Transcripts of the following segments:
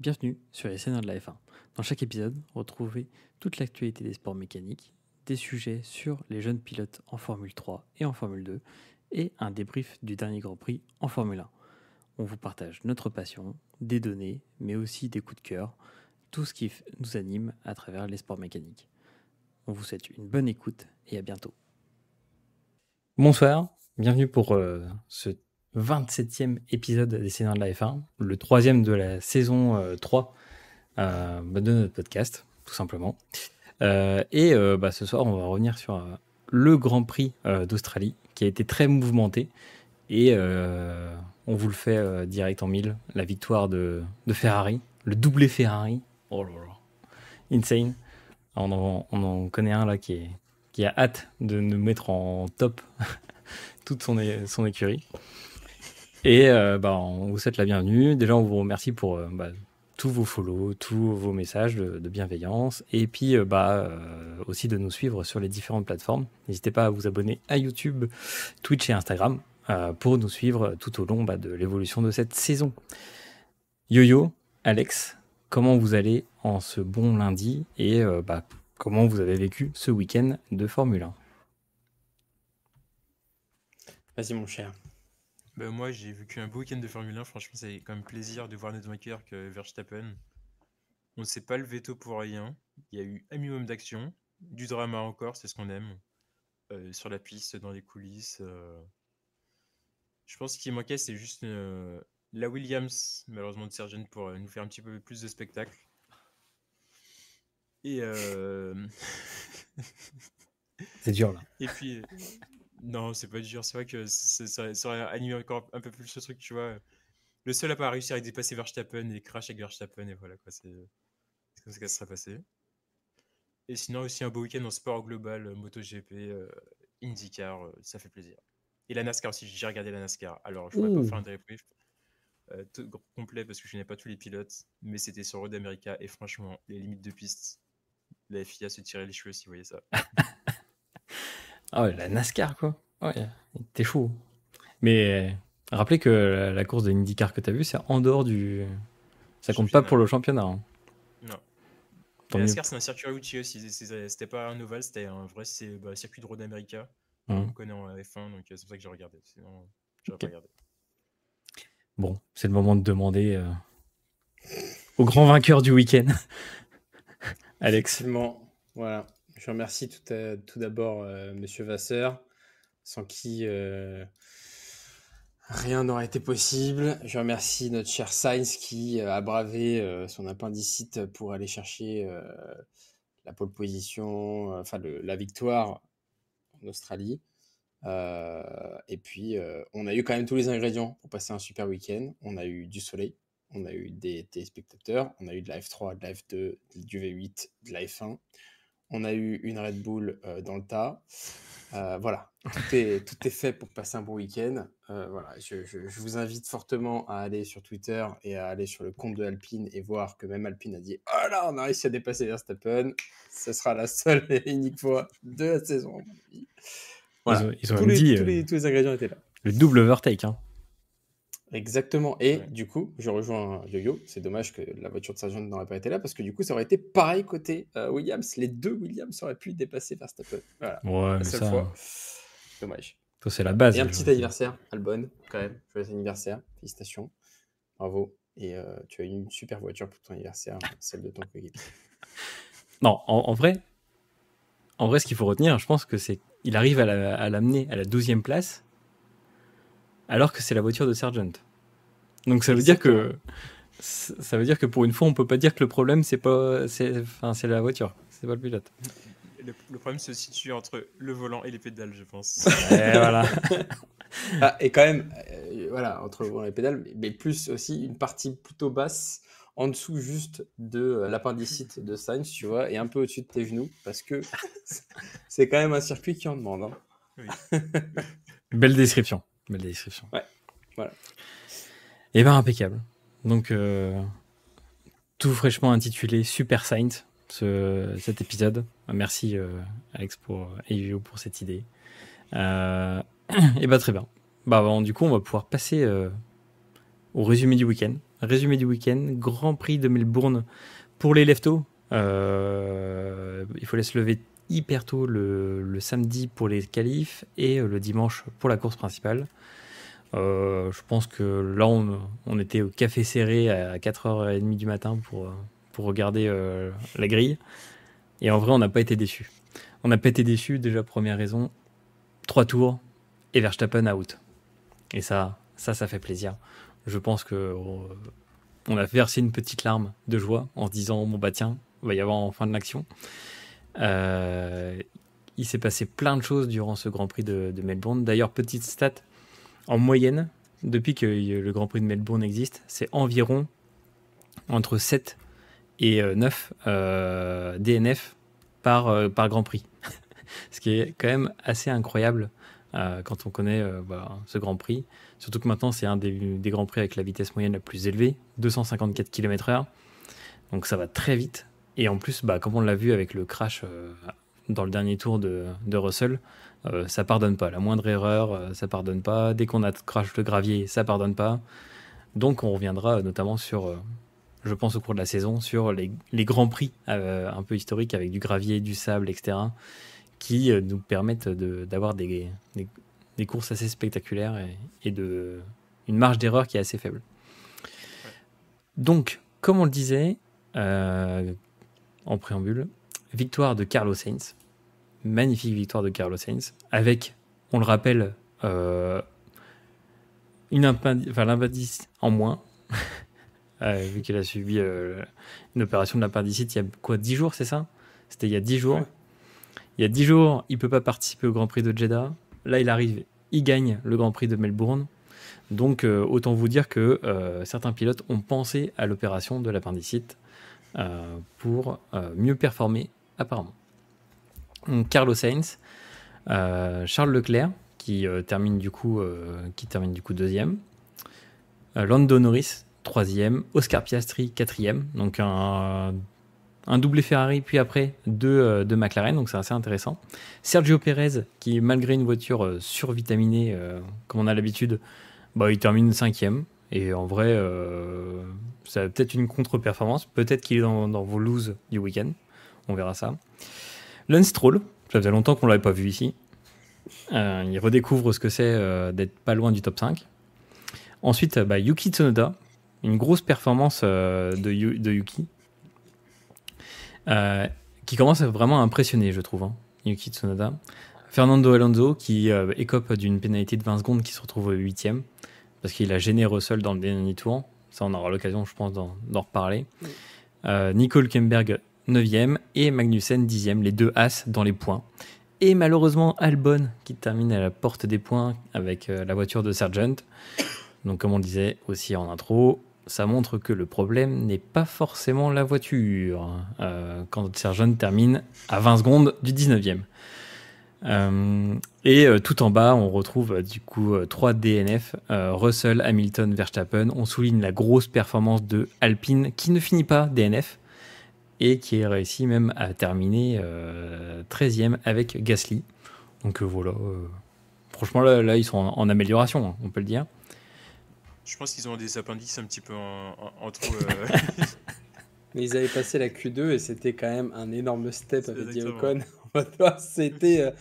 Bienvenue sur les Seigneurs de la F1. Dans chaque épisode, retrouvez toute l'actualité des sports mécaniques, des sujets sur les jeunes pilotes en Formule 3 et en Formule 2 et un débrief du dernier Grand Prix en Formule 1. On vous partage notre passion, des données, mais aussi des coups de cœur, tout ce qui nous anime à travers les sports mécaniques. On vous souhaite une bonne écoute et à bientôt. Bonsoir, bienvenue pour ce 27e épisode des Seigneurs de la F1, le troisième de la saison 3 de notre podcast, tout simplement. Ce soir, on va revenir sur le Grand Prix d'Australie, qui a été très mouvementé. Et on vous le fait direct en mille. La victoire de Ferrari, le doublé Ferrari. Oh là là, insane. On en connaît un là qui a hâte de nous mettre en top toute son écurie. Et on vous souhaite la bienvenue. Déjà, on vous remercie pour tous vos follow, tous vos messages de bienveillance. Et puis, aussi de nous suivre sur les différentes plateformes. N'hésitez pas à vous abonner à YouTube, Twitch et Instagram pour nous suivre tout au long de l'évolution de cette saison. Yo-yo, Alex, comment vous allez en ce bon lundi et comment vous avez vécu ce week-end de Formule 1 ? Vas-y mon cher. Moi, j'ai vécu un beau week-end de Formule 1. Franchement, c'est quand même plaisir de voir notre vainqueur que Verstappen. On ne s'est pas levé tôt pour rien. Il y a eu un minimum d'action, du drama encore, c'est ce qu'on aime. Sur la piste, dans les coulisses. Je pense qu'il manquait, c'est juste la Williams, malheureusement de Sargent, pour nous faire un petit peu plus de spectacle. Et C'est dur là. Et puis, non, c'est pas dur. C'est vrai que ça aurait animé encore un peu plus ce truc, tu vois. Le seul à pas réussir à dépasser Verstappen et crash avec Verstappen, et voilà quoi, c'est comme ça que ça serait passé. Et sinon, aussi un beau week-end en sport global, MotoGP, IndyCar, ça fait plaisir. Et la NASCAR aussi, j'ai regardé la NASCAR. Alors, je ne pourrais pas faire un débrief complet parce que je n'ai pas tous les pilotes, mais c'était sur Road America et franchement, les limites de piste, la FIA se tirait les cheveux si vous voyez ça. Ah ouais, la NASCAR quoi. Ouais, t'es chaud. Mais rappelez que la course de IndyCar que t'as vue, c'est en dehors du. Ça compte pas pour le championnat. Hein. Non. Tant La mieux. NASCAR, c'est un circuit routier aussi. C'était pas un ovale, c'était un vrai circuit de Road America. On connaît en F1, donc c'est pour ça que j'ai regardé. Sinon, j'aurais pas regardé. Bon, c'est le moment de demander au grand vainqueur du week-end, Alex. Effectivement, voilà. Je remercie tout d'abord Monsieur Vasseur, sans qui rien n'aurait été possible. Je remercie notre cher Sainz qui a bravé son appendicite pour aller chercher la pole position, la victoire en Australie. Et puis, on a eu quand même tous les ingrédients pour passer un super week-end. On a eu du soleil, on a eu des téléspectateurs, on a eu de la F3, de la F2, du V8, de la F1. On a eu une Red Bull dans le tas. Voilà, tout est fait pour passer un bon week-end. Voilà, je vous invite fortement à aller sur Twitter et à aller sur le compte de Alpine et voir que même Alpine a dit « Oh là, on a réussi à dépasser Verstappen. Ce sera la seule et unique fois de la saison, à mon avis. » Voilà. Ils ont tous les ingrédients étaient là. Le double overtake. Hein. Exactement. Et du coup, je rejoins Yo-Yo. C'est dommage que la voiture de Sargent n'aurait pas été là parce que du coup, ça aurait été pareil côté Williams. Les deux Williams auraient pu dépasser Verstappen. Voilà. Ouais, la seule fois. Dommage. Ça, c'est la base. Et un petit anniversaire, Albon, quand même. Joyeux anniversaire. Félicitations. Bravo. Et tu as eu une super voiture pour ton anniversaire, celle de ton coéquipier. Non, en vrai, ce qu'il faut retenir, je pense que c'est qu'il arrive à l'amener à la 12e place alors que c'est la voiture de Sargent. Donc ça veut dire que pour une fois, on peut pas dire que le problème c'est la voiture, c'est pas le pilote. Le problème se situe entre le volant et les pédales, je pense. Et voilà. Et quand même, voilà, entre le volant et les pédales, mais plus aussi une partie plutôt basse, en dessous juste de l'appendicite de Sainz, tu vois, et un peu au-dessus de tes genoux, parce que c'est quand même un circuit qui en demande. Hein. Oui. Belle description. Ouais, voilà. Et ben impeccable. Donc, tout fraîchement intitulé Super Sainz, cet épisode. Merci Alex et Yo pour cette idée. Et bah très bien. Du coup, on va pouvoir passer au résumé du week-end. Résumé du week-end, Grand Prix de Melbourne pour les leftos. Il fallait se lever hyper tôt le samedi pour les qualifs et le dimanche pour la course principale. Je pense que là, on était au café serré à 4h30 du matin pour regarder la grille. Et en vrai, on n'a pas été déçus. On n'a pas été déçus, déjà, première raison, 3 tours et Verstappen out. Et ça fait plaisir. Je pense qu'on a versé une petite larme de joie en se disant, bon bah tiens, il va y avoir enfin de l'action. Il s'est passé plein de choses durant ce Grand Prix de Melbourne. D'ailleurs, petite stat, en moyenne, depuis que le Grand Prix de Melbourne existe, c'est environ entre 7 et 9 DNF par Grand Prix. Ce qui est quand même assez incroyable quand on connaît ce Grand Prix. Surtout que maintenant, c'est un des Grands Prix avec la vitesse moyenne la plus élevée, 254 km/h. Donc ça va très vite. Et en plus, comme on l'a vu avec le crash dans le dernier tour de Russell, ça pardonne pas. La moindre erreur, ça pardonne pas. Dès qu'on a crash le gravier, ça pardonne pas. Donc on reviendra notamment sur, je pense au cours de la saison, sur les grands prix un peu historiques avec du gravier, du sable, etc., qui nous permettent d'avoir des courses assez spectaculaires et une marge d'erreur qui est assez faible. Donc, comme on le disait en préambule, victoire de Carlos Sainz. Magnifique victoire de Carlos Sainz, avec, on le rappelle, l'appendice en moins, vu qu'il a subi une opération de l'appendicite il y a 10 jours, c'est ça ? C'était il y a 10 jours. Il y a 10 jours, il ne peut pas participer au Grand Prix de Jeddah. Là, il arrive, il gagne le Grand Prix de Melbourne. Donc, autant vous dire que certains pilotes ont pensé à l'opération de l'appendicite pour mieux performer, apparemment. Donc, Carlos Sainz, Charles Leclerc, qui termine du coup deuxième, Lando Norris, troisième, Oscar Piastri, quatrième. Donc, un doublé Ferrari, puis après deux McLaren, donc c'est assez intéressant. Sergio Pérez, qui malgré une voiture survitaminée, comme on a l'habitude, il termine cinquième. Et en vrai, ça a peut-être une contre-performance. Peut-être qu'il est dans vos loses du week-end. On verra ça. Lance Stroll, ça faisait longtemps qu'on ne l'avait pas vu ici. Il redécouvre ce que c'est d'être pas loin du top 5. Ensuite, Yuki Tsunoda, une grosse performance de Yuki. Qui commence à vraiment impressionner, je trouve, Yuki Tsunoda. Fernando Alonso, qui écope d'une pénalité de 20 secondes, qui se retrouve au 8e, parce qu'il a gêné Russell dans le dernier tour. Ça, on aura l'occasion, je pense, d'en reparler. Nico Hülkenberg, 9e, et Magnussen, 10e, les deux As dans les points. Et malheureusement, Albon, qui termine à la porte des points avec la voiture de Sargent. Donc, comme on le disait aussi en intro, ça montre que le problème n'est pas forcément la voiture. Quand Sargent termine à 20 secondes du 19e. Et tout en bas, on retrouve du coup 3 DNF, Russell, Hamilton, Verstappen. On souligne la grosse performance de Alpine, qui ne finit pas DNF, et qui est réussi même à terminer 13e avec Gasly. Donc voilà, franchement là ils sont en amélioration, on peut le dire. Je pense qu'ils ont des appendices un petit peu en trop. Mais ils avaient passé la Q2 et c'était quand même un énorme step avec Diocon. C'était.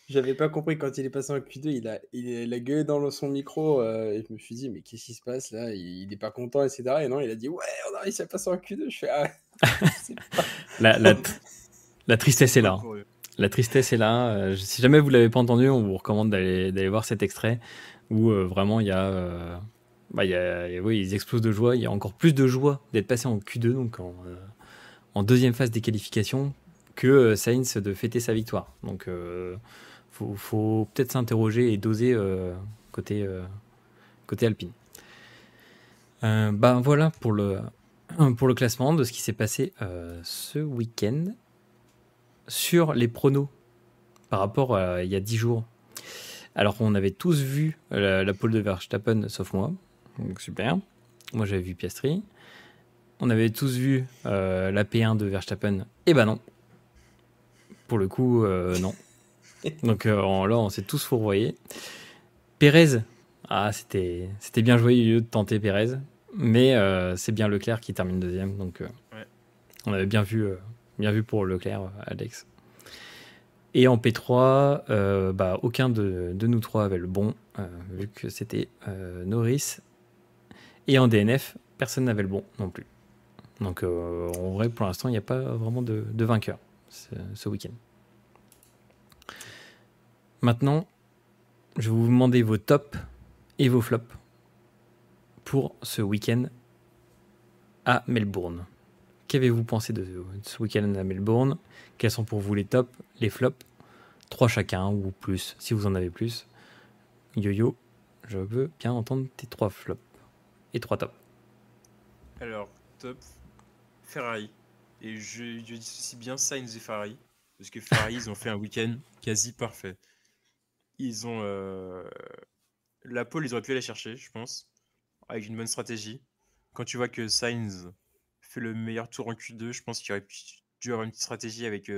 J'avais pas compris quand il est passé en Q2, il a gueulé dans son micro et je me suis dit, mais qu'est-ce qui se passe là? Il est pas content, etc. Et non, il a dit, ouais, on a réussi à passer en Q2. Je fais, La tristesse est là. La tristesse est là. Si jamais vous l'avez pas entendu, on vous recommande d'aller voir cet extrait où vraiment il y a. Ils explosent de joie. Il y a encore plus de joie d'être passé en Q2, donc en deuxième phase des qualifications, que Sainz de fêter sa victoire. Donc, faut peut-être s'interroger et doser côté Alpine. Voilà pour le classement de ce qui s'est passé ce week-end. Sur les pronos par rapport à il y a 10 jours. Alors, on avait tous vu la pole de Verstappen, sauf moi. Donc, super. Moi, j'avais vu Piastri. On avait tous vu la P1 de Verstappen. Eh ben non. Pour le coup, non. Donc là, on s'est tous fourvoyés. Pérez, c'était bien joué au lieu de tenter Pérez, mais c'est bien Leclerc qui termine deuxième, donc Ouais. on avait bien vu pour Leclerc, Alex. Et en P3, aucun de nous trois avait le bon, vu que c'était Norris. Et en DNF, personne n'avait le bon non plus. Donc en vrai, pour l'instant, il n'y a pas vraiment de vainqueur ce week-end. Maintenant, je vais vous demander vos tops et vos flops pour ce week-end à Melbourne. Qu'avez-vous pensé de ce week-end à Melbourne? Quels sont pour vous les tops, les flops? 3 chacun ou plus, si vous en avez plus. Yo-Yo, je veux bien entendre tes 3 flops et 3 tops. Alors, top, Ferrari. Et je dissocie bien Sainz et Ferrari. Parce que Ferrari, ils ont fait un week-end quasi parfait. Ils ont... La pole, ils auraient pu aller chercher, je pense, avec une bonne stratégie. Quand tu vois que Sainz fait le meilleur tour en Q2, je pense qu'il aurait dû avoir une petite stratégie avec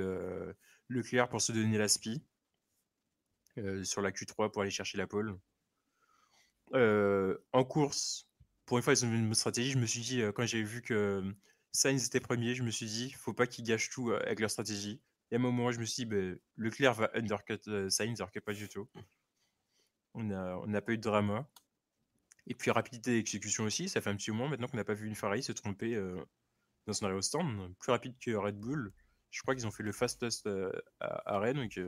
Leclerc pour se donner la spi sur la Q3 pour aller chercher la pole. En course, pour une fois, ils ont eu une bonne stratégie. Je me suis dit, quand j'ai vu que Sainz était premier, je me suis dit, faut pas qu'ils gâchent tout avec leur stratégie. Et à un moment, je me suis dit, Leclerc va undercut Sainz, alors que pas du tout. On n'a pas eu de drama. Et puis rapidité d'exécution aussi, ça fait un petit moment maintenant qu'on n'a pas vu une Ferrari se tromper dans son arrêt au stand. Plus rapide que Red Bull. Je crois qu'ils ont fait le fastest à Rennes, donc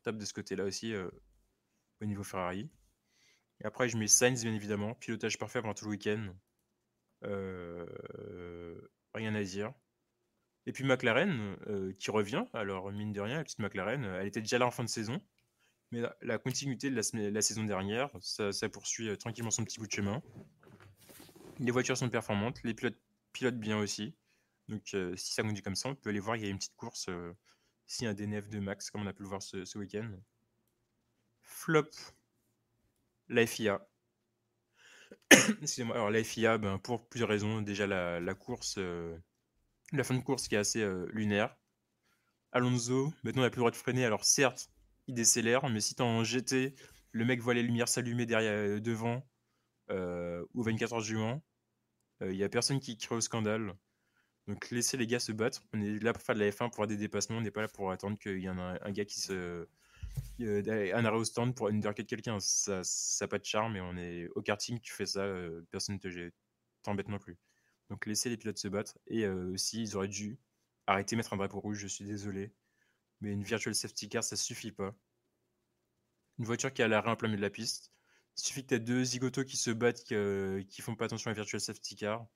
top de ce côté-là aussi au niveau Ferrari. Et après, je mets Sainz, bien évidemment. Pilotage parfait pendant tout le week-end. Rien à dire. Et puis McLaren, qui revient. Alors, mine de rien, la petite McLaren, elle était déjà là en fin de saison. Mais la continuité de la saison dernière, ça poursuit tranquillement son petit bout de chemin. Les voitures sont performantes, les pilotent bien aussi. Donc, si ça continue comme ça, on peut aller voir, il y a une petite course, si un DNF de max, comme on a pu le voir ce week-end. Flop, la FIA. Excusez-moi. Alors, la FIA, pour plusieurs raisons. Déjà, la course, la fin de course qui est assez lunaire. Alonso, maintenant, on n'a plus le droit de freiner. Alors, certes, il décélère, mais si t'es en GT, le mec voit les lumières s'allumer derrière, devant, au 24 heures du Mans, il n'y a personne qui crée au scandale. Donc, laissez les gars se battre. On est là pour faire de la F1 pour avoir des dépassements. On n'est pas là pour attendre qu'il y ait un gars qui se. Un arrêt au stand pour undercut quelqu'un. Ça n'a pas de charme. Et on est au karting, tu fais ça, personne ne t'embête non plus. Donc, laissez les pilotes se battre. Et aussi, ils auraient dû arrêter de mettre un drapeau rouge. Je suis désolé. Mais une virtual safety car, ça suffit pas. Une voiture qui est à l'arrêt en plein milieu de la piste. Il suffit que tu aies deux zigotos qui se battent, qui font pas attention à la virtual safety car.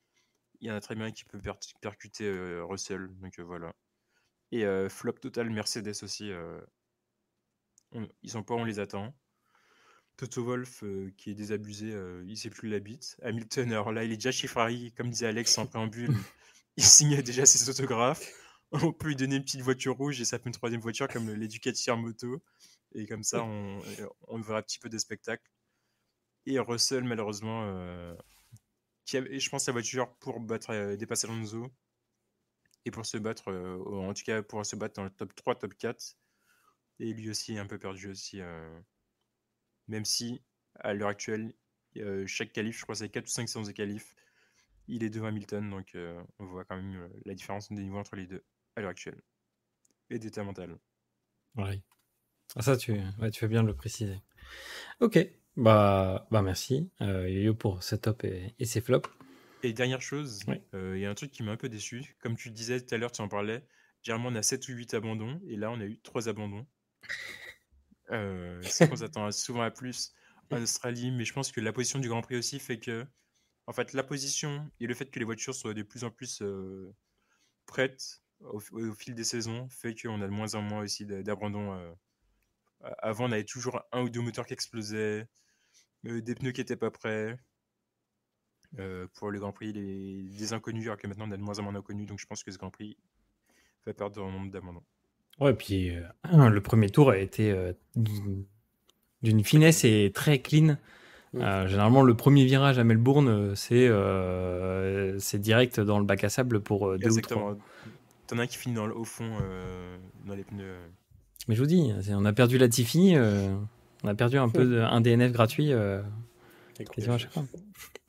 Il y en a très bien qui peut percuter Russell. Donc voilà. Et flop total Mercedes aussi. Ils sont pas, on les attend. Toto Wolff qui est désabusé, il sait plus la bite. Hamilton, alors là, il est déjà chez Ferrari, comme disait Alex en préambule. Il signe déjà ses autographes. On peut lui donner une petite voiture rouge et ça fait une troisième voiture comme les Ducati en moto. Et comme ça, on verra un petit peu de spectacle. Et Russell, malheureusement, qui avait, je pense, la voiture pour dépasser Alonso. Et pour se battre, en tout cas, pour se battre dans le top 3, top 4. Et lui aussi est un peu perdu aussi. Même si, à l'heure actuelle, chaque qualif, je crois que c'est 4 ou 5 séances de qualif, il est devant Hamilton. Donc, on voit quand même la différence des niveaux entre les deux à l'heure actuelle. Et d'état mental. Ouais. Ah, ça, tu fais bien de le préciser. Ok, merci Yo-Yo pour ce top et ses flops. Et dernière chose, Oui. y a un truc qui m'a un peu déçu. Comme tu le disais tout à l'heure, tu en parlais. Généralement, on a 7 ou 8 abandons. Et là, on a eu 3 abandons. C'est qu'on s'attend souvent à plus en Australie. Mais je pense que la position du Grand Prix aussi fait que, en fait, la position et le fait que les voitures soient de plus en plus prêtes au fil des saisons fait qu'on a de moins en moins aussi d'abandons. Avant, on avait toujours un ou deux moteurs qui explosaient, des pneus qui n'étaient pas prêts. Pour le Grand Prix, des inconnus, alors que maintenant on a de moins en moins d'inconnus, donc je pense que ce Grand Prix va perdre en nombre d'abandons. Ouais, puis le premier tour a été d'une finesse et très clean. Généralement, le premier virage à Melbourne, c'est direct dans le bac à sable pour 2 ou 3. T'en as un qui finit au fond, dans les pneus. Mais je vous dis, on a perdu Latifi, on a perdu un DNF gratuit. quasiment à chaque fois.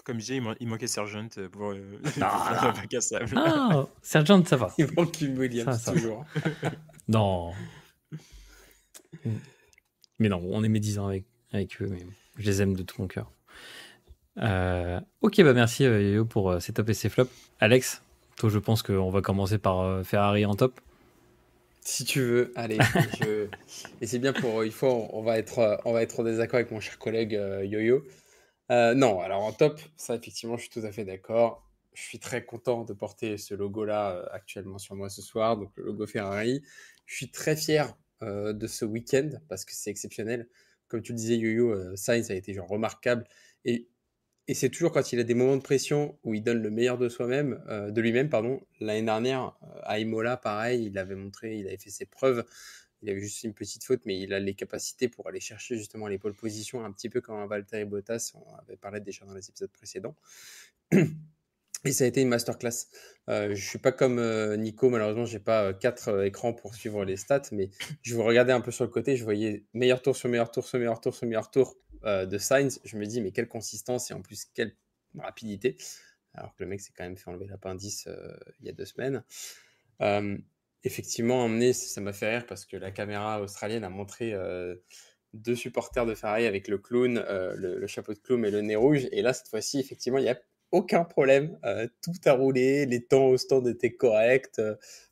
Comme je disais, il manquait Sergent pour Ah. faire un bac à sable. Ah, Sergent, ça va. Il manque Kim Williams, Ça. toujours. Non. Mais non, on est mes 10 ans avec eux, mais je les aime de tout mon cœur. Ok, bah merci Yo pour ces tops et ces flops. Alex, toi je pense qu'on va commencer par Ferrari en top. Si tu veux, allez. Et c'est bien pour une fois, on va être en désaccord avec mon cher collègue Yo-Yo. Non, alors en top, ça effectivement, je suis tout à fait d'accord. Je suis très content de porter ce logo-là actuellement sur moi ce soir, donc le logo Ferrari. Je suis très fier de ce week-end parce que c'est exceptionnel. Comme tu le disais, Yo-Yo, Sainz a été genre remarquable. Et, et c'est toujours quand il a des moments de pression où il donne le meilleur de soi-même, de lui-même, pardon. L'année dernière, à Imola, pareil, il avait montré, il avait fait ses preuves. Il avait juste une petite faute, mais il a les capacités pour aller chercher justement les pole positions, un petit peu comme un Valtteri Bottas. On avait parlé déjà dans les épisodes précédents. Et ça a été une masterclass. Je suis pas comme Nico, malheureusement, j'ai pas 4 écrans pour suivre les stats, mais je vous regardais un peu sur le côté, je voyais meilleur tour sur meilleur tour sur meilleur tour sur meilleur tour de Sainz. Je me dis, mais quelle consistance et en plus, quelle rapidité. Alors que le mec s'est quand même fait enlever l'appendice il y a 2 semaines. Effectivement, emmené, ça m'a fait rire parce que la caméra australienne a montré 2 supporters de Ferrari avec le clown, le chapeau de clown et le nez rouge. Et là, cette fois-ci, effectivement, il n'y a aucun problème. Tout a roulé, les temps au stand étaient corrects.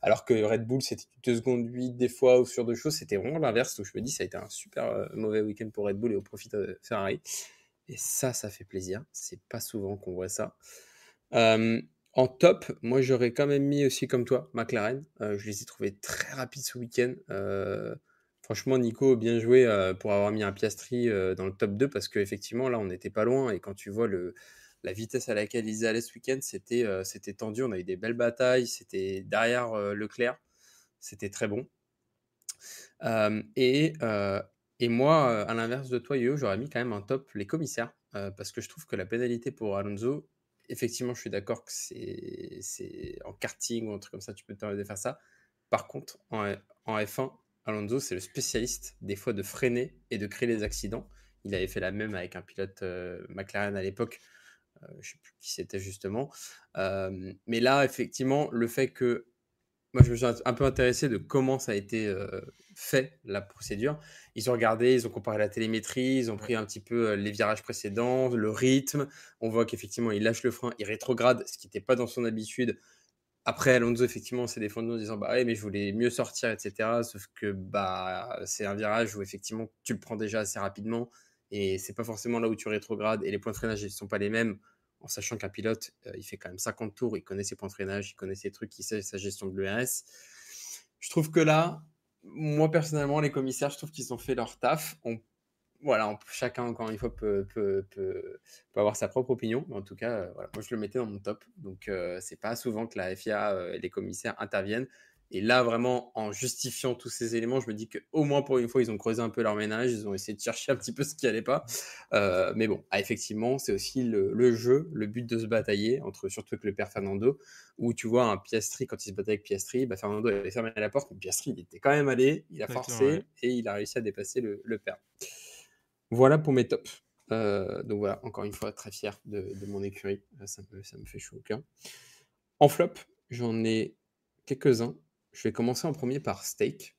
Alors que Red Bull, c'était 2 secondes 8 des fois ou sur deux choses. C'était vraiment l'inverse. Donc je me dis, ça a été un super mauvais week-end pour Red Bull et au profit de Ferrari. Et ça fait plaisir. C'est pas souvent qu'on voit ça. En top, moi j'aurais quand même mis aussi comme toi McLaren. Je les ai trouvés très rapides ce week-end. Franchement, Nico, bien joué pour avoir mis un Piastri dans le top 2 parce qu'effectivement, là, on n'était pas loin. Et quand tu vois la vitesse à laquelle ils allaient ce week-end, c'était tendu. On a eu des belles batailles. C'était derrière Leclerc. C'était très bon. Euh, et, euh, et moi, à l'inverse de toi, Yo, j'aurais mis quand même un top les commissaires parce que je trouve que la pénalité pour Alonso, effectivement, je suis d'accord que c'est en karting ou un truc comme ça, tu peux te permettre de faire ça. Par contre, en F1, Alonso, c'est le spécialiste des fois de freiner et de créer des accidents. Il avait fait la même avec un pilote McLaren à l'époque. Je ne sais plus qui c'était justement. Mais là, effectivement, le fait que moi, je me suis un peu intéressé de comment ça a été fait, la procédure. Ils ont regardé, ils ont comparé la télémétrie, ils ont pris un petit peu les virages précédents, le rythme. On voit qu'effectivement, il lâche le frein, il rétrograde, ce qui n'était pas dans son habitude. Après, Alonso, effectivement, s'est défendu en disant bah ouais, mais je voulais mieux sortir, etc. Sauf que bah c'est un virage où effectivement tu le prends déjà assez rapidement et c'est pas forcément là où tu rétrogrades et les points de freinage ne sont pas les mêmes. En sachant qu'un pilote, il fait quand même 50 tours, il connaît ses points de freinage, il connaît ses trucs, il sait sa gestion de l'ERS. Je trouve que là, moi personnellement, les commissaires, je trouve qu'ils ont fait leur taf. Voilà, chacun, encore une fois, peut avoir sa propre opinion. Mais en tout cas, voilà, moi, je le mettais dans mon top. Donc, c'est pas souvent que la FIA et les commissaires interviennent. Et là, vraiment, en justifiant tous ces éléments, je me dis qu'au moins pour une fois, ils ont creusé un peu leur ménage. Ils ont essayé de chercher un petit peu ce qui allait pas. Mais bon, effectivement, c'est aussi le jeu, le but de se batailler, surtout avec le père Fernando, où tu vois un Piastri, quand il se battait avec Piastri, bah, Fernando avait fermé la porte, mais Piastri, il était quand même allé, il a Exactement, forcé ouais. et il a réussi à dépasser le père. Voilà pour mes tops. Donc voilà, encore une fois, très fier de mon écurie. Ça me fait chaud au cœur. En flop, j'en ai quelques-uns. Je vais commencer en premier par Steak,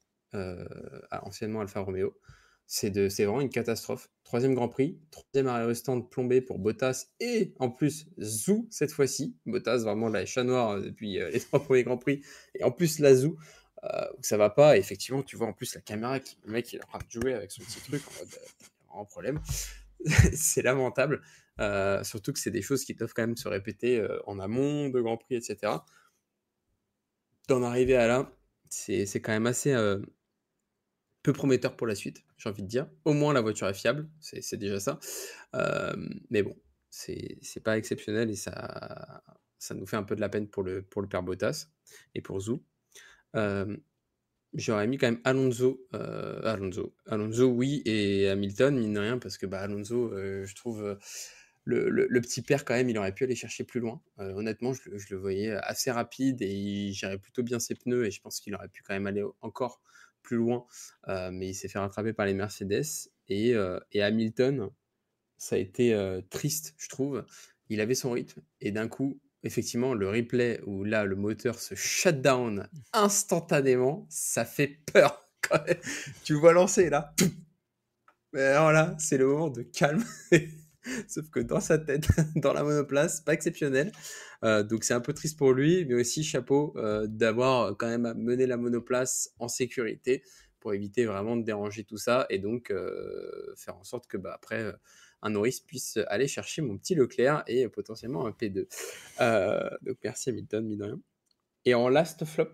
anciennement Alfa Romeo. C'est vraiment une catastrophe. 3e Grand Prix, 3e arrêt au stand plombé pour Bottas et en plus Zou cette fois-ci. Bottas, vraiment la chat noir depuis les 3 premiers Grands Prix. Et en plus la Zou, où ça va pas. Et effectivement, tu vois en plus la caméra, le mec il est en train de jouer avec son petit truc en mode en problème. C'est lamentable. Surtout que c'est des choses qui doivent quand même se répéter en amont de Grand Prix, etc. D'en arriver à là, c'est quand même assez peu prometteur pour la suite, j'ai envie de dire. Au moins, la voiture est fiable, c'est déjà ça. Mais bon, c'est pas exceptionnel et ça nous fait un peu de la peine pour le père Bottas et pour Zou. J'aurais mis quand même Alonso, oui, et Hamilton, mine de rien, parce que Alonso, je trouve le petit père, quand même, il aurait pu aller chercher plus loin. Honnêtement, je le voyais assez rapide et il gérait plutôt bien ses pneus et je pense qu'il aurait pu quand même aller encore plus loin. Mais il s'est fait rattraper par les Mercedes et Hamilton. ça a été triste, je trouve. Il avait son rythme et d'un coup, effectivement, le replay où là, le moteur se shut down instantanément, ça fait peur. Quand même. Tu le vois lancer là. Mais alors là, c'est le moment de calme. Sauf que dans sa tête, dans la monoplace, pas exceptionnel. Donc c'est un peu triste pour lui, mais aussi chapeau d'avoir quand même mené la monoplace en sécurité pour éviter vraiment de déranger tout ça et donc faire en sorte que après un Norris puisse aller chercher mon petit Leclerc et potentiellement un P2. Donc merci Hamilton, mine de rien. Et en last flop,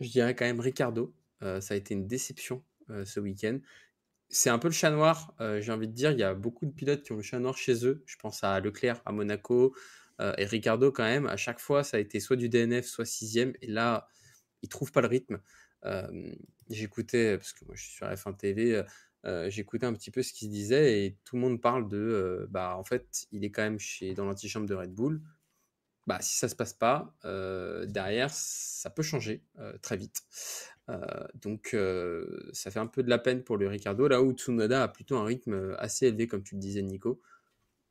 je dirais quand même Ricardo. Ça a été une déception ce week-end. C'est un peu le chat noir, j'ai envie de dire. Il y a beaucoup de pilotes qui ont le chat noir chez eux. Je pense à Leclerc, à Monaco, et Ricardo quand même. À chaque fois, ça a été soit du DNF, soit 6e. Et là, il ne trouve pas le rythme. J'écoutais, parce que moi je suis sur F1 TV, j'écoutais un petit peu ce qu'il se disait et tout le monde parle de, en fait, il est quand même dans l'antichambre de Red Bull. Si ça se passe pas, derrière, ça peut changer très vite. Donc, ça fait un peu de la peine pour le Ricardo, là où Tsunoda a plutôt un rythme assez élevé, comme tu le disais, Nico.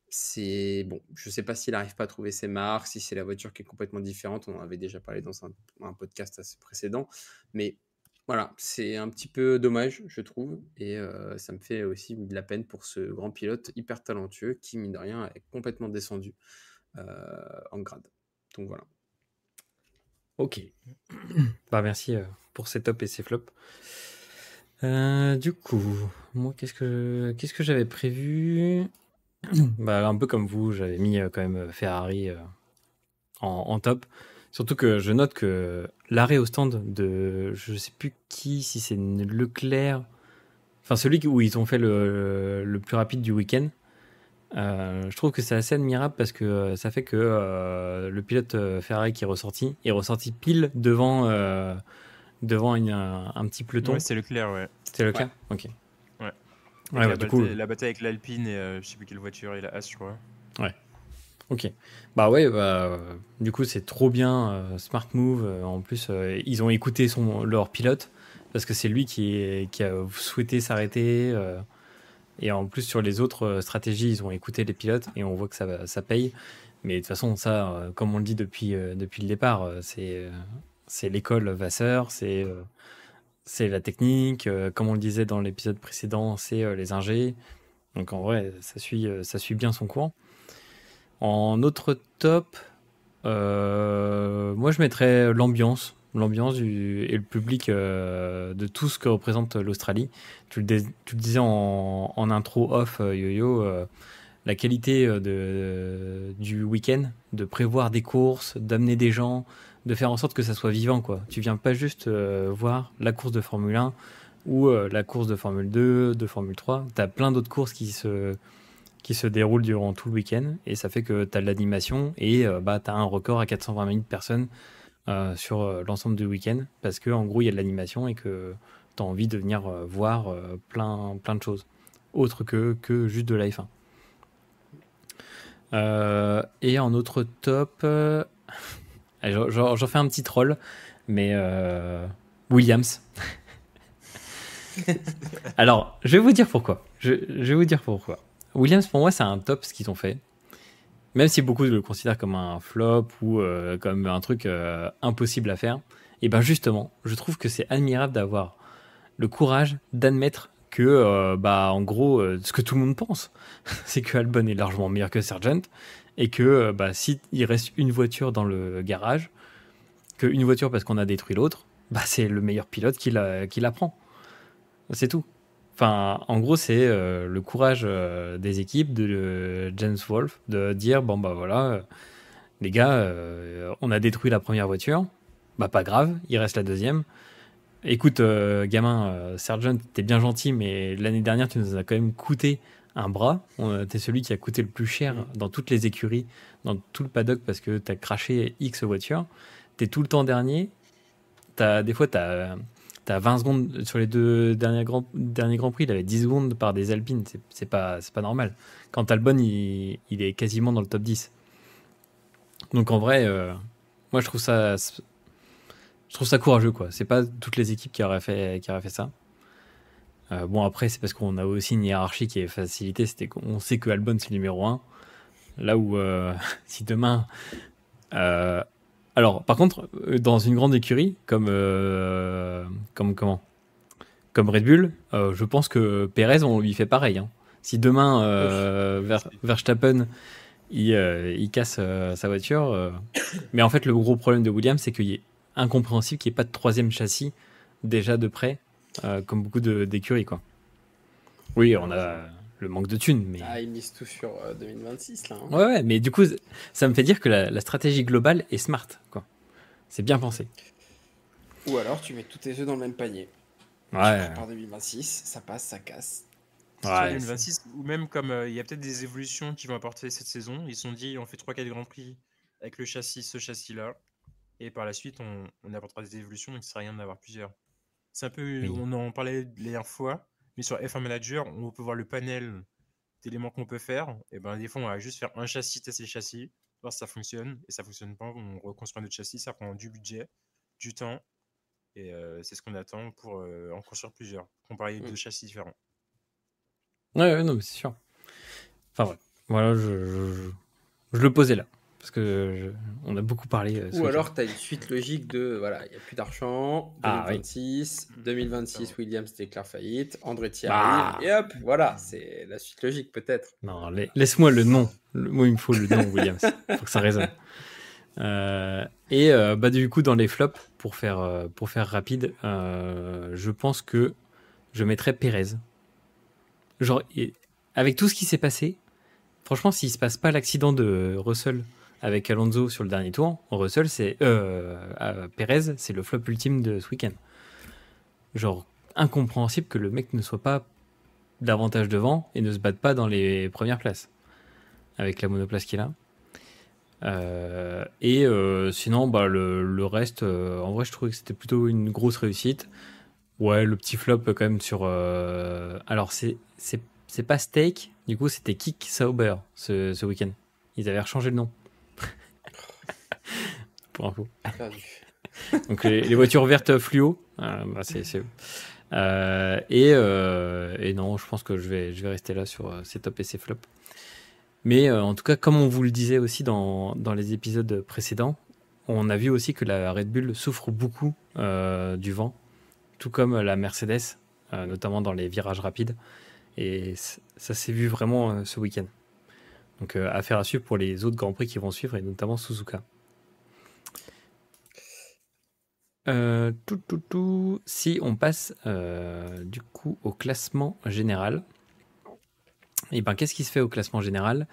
C'est bon, je sais pas s'il n'arrive pas à trouver ses marques, si c'est la voiture qui est complètement différente. On en avait déjà parlé dans un podcast assez précédent, mais voilà, c'est un petit peu dommage, je trouve, et ça me fait aussi de la peine pour ce grand pilote hyper talentueux qui, mine de rien, est complètement descendu en grade. Donc voilà. Ok. Merci pour ces tops et ces flops. Du coup, moi, qu'est-ce que j'avais prévu? Un peu comme vous, j'avais mis quand même Ferrari en top. Surtout que je note que l'arrêt au stand de, je sais plus qui, si c'est Leclerc, enfin celui où ils ont fait le plus rapide du week-end. Je trouve que c'est assez admirable parce que ça fait que le pilote Ferrari qui est ressorti pile devant un petit peloton. Ouais, c'est Leclerc, ouais. C'était Leclerc, ouais. Ok. Ouais, la bataille avec l'Alpine et je sais plus quelle voiture, et la As, je crois. Ouais. Ok. Du coup, c'est trop bien, smart move. En plus, ils ont écouté leur pilote parce que c'est lui qui a souhaité s'arrêter. Et en plus, sur les autres stratégies, ils ont écouté les pilotes et on voit que ça paye. Mais de toute façon, ça, comme on le dit depuis le départ, c'est l'école Vasseur, c'est la technique. Comme on le disait dans l'épisode précédent, c'est les ingés. Donc en vrai, ça suit bien son cours. En autre top, moi je mettrais l'ambiance et le public de tout ce que représente l'Australie. Tu le disais en intro off, Yo-Yo, la qualité du week-end, de prévoir des courses, d'amener des gens, de faire en sorte que ça soit vivant, quoi. Tu viens pas juste voir la course de Formule 1 ou la course de Formule 2, de Formule 3. Tu as plein d'autres courses qui se déroulent durant tout le week-end et ça fait que tu as de l'animation et tu as un record à 420 000 personnes sur l'ensemble du week-end parce qu'en gros il y a de l'animation et que tu as envie de venir voir plein de choses autres que juste de la F1. Et en autre top, j'en fais un petit troll, mais Williams. Alors, je vais vous dire pourquoi. Williams, pour moi, c'est un top ce qu'ils ont fait. Même si beaucoup le considèrent comme un flop ou comme un truc impossible à faire. Et ben justement, je trouve que c'est admirable d'avoir le courage d'admettre que, en gros, ce que tout le monde pense, c'est que Albon est largement meilleur que Sargent et que si il reste une voiture dans le garage, qu'une voiture parce qu'on a détruit l'autre, c'est le meilleur pilote qui la prend. C'est tout. Enfin, en gros, c'est le courage des équipes de James Wolf de dire les gars, on a détruit la première voiture, pas grave, il reste la deuxième. Écoute, gamin, Sargent, t'es bien gentil, mais l'année dernière, tu nous as quand même coûté un bras. T'es celui qui a coûté le plus cher dans toutes les écuries, dans tout le paddock, parce que t'as craché X voitures. T'es tout le temps dernier. Des fois, t'as 20 secondes sur les deux derniers Grands Prix. Il avait 10 secondes par des Alpines. C'est pas normal. Quand Albon, il est quasiment dans le top 10. Donc en vrai, moi, je trouve ça courageux, quoi. C'est pas toutes les équipes qui auraient fait ça. Bon, après, c'est parce qu'on a aussi une hiérarchie qui est facilitée. C'était qu'on sait que Albon, c'est le numéro 1. Là où, si demain. Alors, par contre, dans une grande écurie, comme Red Bull, je pense que Perez, on lui fait pareil. Hein. Si demain, Verstappen, il casse sa voiture. Mais en fait, le gros problème de Williams, c'est qu'il est incompréhensible qu'il n'y ait pas de troisième châssis déjà de près, comme beaucoup d'écuries, quoi. Oui, on a le manque de thunes, mais... ils misent tout sur 2026, là. Hein. Ouais, mais du coup, ça me fait dire que la stratégie globale est smart, quoi. C'est bien pensé. Ou alors, tu mets tous tes œufs dans le même panier. Ouais. Tu pars 2026, ça passe, ça casse. Ouais, 2026, ou même comme il y a peut-être des évolutions qui vont apporter cette saison, ils se sont dit on fait 3-4 Grands Prix avec ce châssis-là, et par la suite on apportera des évolutions, donc ça sert à rien d'en avoir plusieurs. C'est un peu, Oui. on en parlait la dernière fois, mais sur F1 Manager, on peut voir le panel d'éléments qu'on peut faire, et ben des fois on va juste faire un châssis, tester le châssis, voir si ça fonctionne, et ça fonctionne pas, on reconstruit un autre châssis, ça prend du budget, du temps, et c'est ce qu'on attend pour en construire plusieurs, comparer deux châssis différents. Ouais, non, mais c'est sûr. Enfin, ouais. Voilà, je le posais là. Parce que on a beaucoup parlé. Ou alors, tu as une suite logique de voilà, il n'y a plus d'argent, 2026, 2026, Williams déclare faillite, Andretti arrive, et hop, voilà, c'est la suite logique peut-être. Non, laisse-moi le nom. Moi, il me faut le nom, Williams. Il faut que ça résonne. Du coup, dans les flops, pour faire rapide, je pense que je mettrais Pérez. Genre, avec tout ce qui s'est passé, franchement, s'il se passe pas l'accident de Russell avec Alonso sur le dernier tour, Russell, Pérez, c'est le flop ultime de ce week-end. Genre, incompréhensible que le mec ne soit pas davantage devant et ne se batte pas dans les premières places avec la monoplace qu'il a. Sinon, le reste, en vrai, je trouvais que c'était plutôt une grosse réussite. Ouais, le petit flop quand même sur. Alors, c'est pas Steak, du coup, c'était Kick Sauber ce week-end. Ils avaient rechangé le nom. Pour info. Donc, les voitures vertes fluo, c'est eux. Et non, je pense que je vais rester là sur ces tops et ces flops. Mais en tout cas, comme on vous le disait aussi dans les épisodes précédents, on a vu aussi que la Red Bull souffre beaucoup du vent, tout comme la Mercedes, notamment dans les virages rapides. Et ça s'est vu vraiment ce week-end. Donc affaire à suivre pour les autres Grands Prix qui vont suivre, et notamment Suzuka. Si on passe du coup au classement général, et ben qu'est-ce qui se fait au classement général ?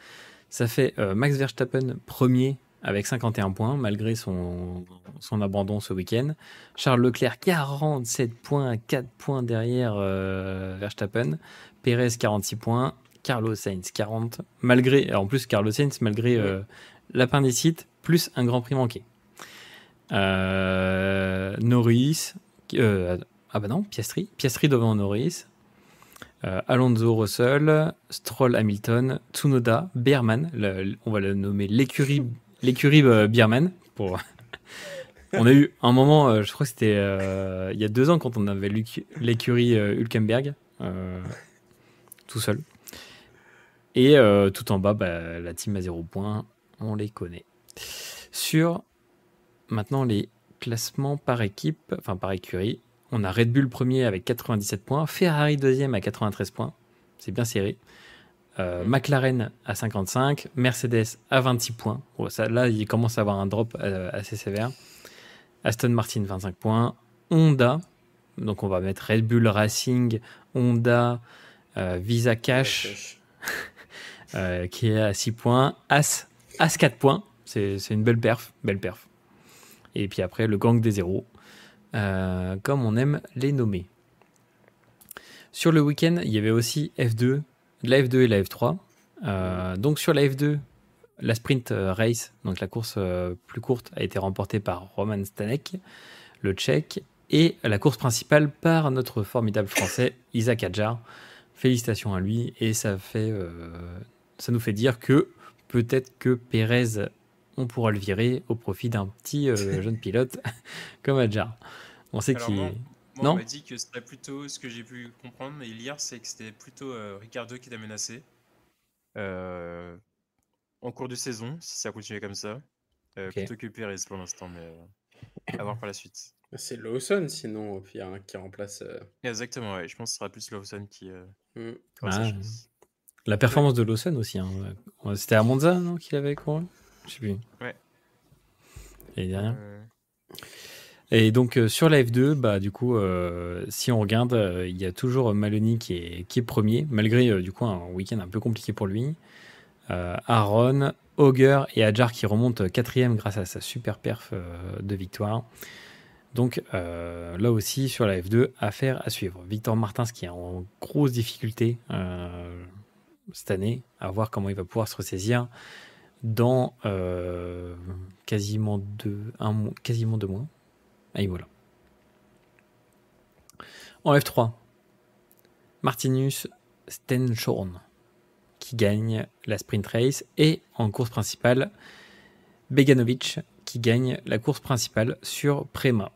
Ça fait Max Verstappen premier avec 51 points malgré son abandon ce week-end. Charles Leclerc 47 points, 4 points derrière Verstappen. Pérez 46 points, Carlos Sainz 40 en plus Carlos Sainz malgré l'appendicite plus un Grand Prix manqué. Norris, Piastri devant Norris, Alonso, Russell, Stroll, Hamilton, Tsunoda, Beerman, on va le nommer l'écurie Beerman. On a eu un moment, je crois que c'était il y a 2 ans quand on avait l'écurie Hülkenberg tout seul. Et tout en bas, la team à 0 points, on les connaît. Sur maintenant les classements par équipe, enfin par écurie, on a Red Bull premier avec 97 points, Ferrari deuxième à 93 points, c'est bien serré. McLaren à 55, Mercedes à 26 points. Bon, là, il commence à avoir un drop assez sévère. Aston Martin 25 points, Honda, donc on va mettre Red Bull Racing, Honda, Visa Cash, qui est à 6 points, As 4 points, c'est une belle perf. Et puis après, le gang des zéros, comme on aime les nommer. Sur le week-end, il y avait aussi F2, la F2 et la F3. Donc sur la F2, la sprint race, donc la course plus courte, a été remportée par Roman Stanek, le Tchèque, et la course principale par notre formidable Français, Isaac Hadjar. Félicitations à lui, et ça nous fait dire que peut-être que Pérez, on pourra le virer au profit d'un petit jeune pilote comme Hadjar. On sait qu'il... Moi, on Non? m'a dit que c'était plutôt ce que j'ai pu comprendre et lire, c'est que c'était plutôt Ricardo qui t'a menacé euh, en cours de saison, si ça continuait comme ça, Ok. plutôt que Perez pour l'instant, mais à voir par la suite. C'est Lawson, sinon, au pire, hein, qui remplace. Exactement, ouais. Je pense que ce sera plus Lawson Hmm. qui aura sa Ah, chance. la performance de Lawson aussi. Hein. Ouais. C'était à Monza, non, qu'il avait couru? Je sais plus. Ouais. L'année dernière. Euh, Et donc sur la F2, bah, du coup, si on regarde, il y a toujours Maloney qui est premier, malgré du coup un week-end un peu compliqué pour lui. Aaron, Auger et Adjar qui remontent quatrième grâce à sa super perf de victoire. Donc là aussi sur la F2, affaire à suivre. Victor Martins qui est en grosse difficulté cette année, à voir comment il va pouvoir se ressaisir dans quasiment 2 mois. Et voilà. En F3, Martinus Stenshorn qui gagne la sprint race et en course principale, Beganovic qui gagne la course principale sur Prema.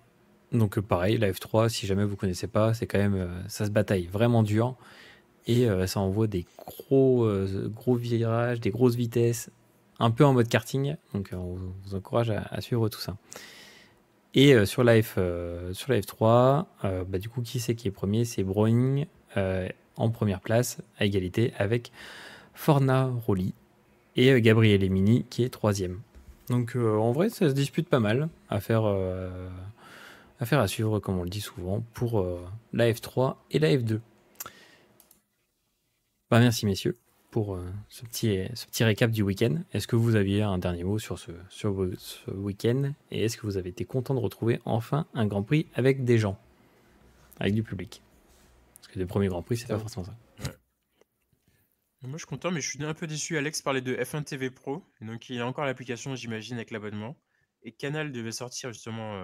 Donc pareil, la F3, si jamais vous connaissez pas, c'est quand même ça se bataille vraiment dur et ça envoie des gros virages, des grosses vitesses, un peu en mode karting. Donc on vous encourage à suivre tout ça. Et sur la F3, bah, du coup, qui c'est qui est premier? C'est Browning en première place, à égalité avec Fornaroli et Gabriel Emini qui est troisième. Donc en vrai, ça se dispute pas mal. Affaire à suivre, comme on le dit souvent, pour la F3 et la F2. Bah, merci messieurs pour ce petit récap du week-end. Est-ce que vous aviez un dernier mot sur ce week-end? Et est-ce que vous avez été content de retrouver enfin un Grand Prix avec des gens, avec du public? Parce que les premiers Grands Prix, c'est pas forcément ça. Ouais. Moi, je suis content, mais je suis un peu déçu. Alex parlait de F1 TV Pro. Et donc, il y a encore l'application, j'imagine, avec l'abonnement. Et Canal devait sortir justement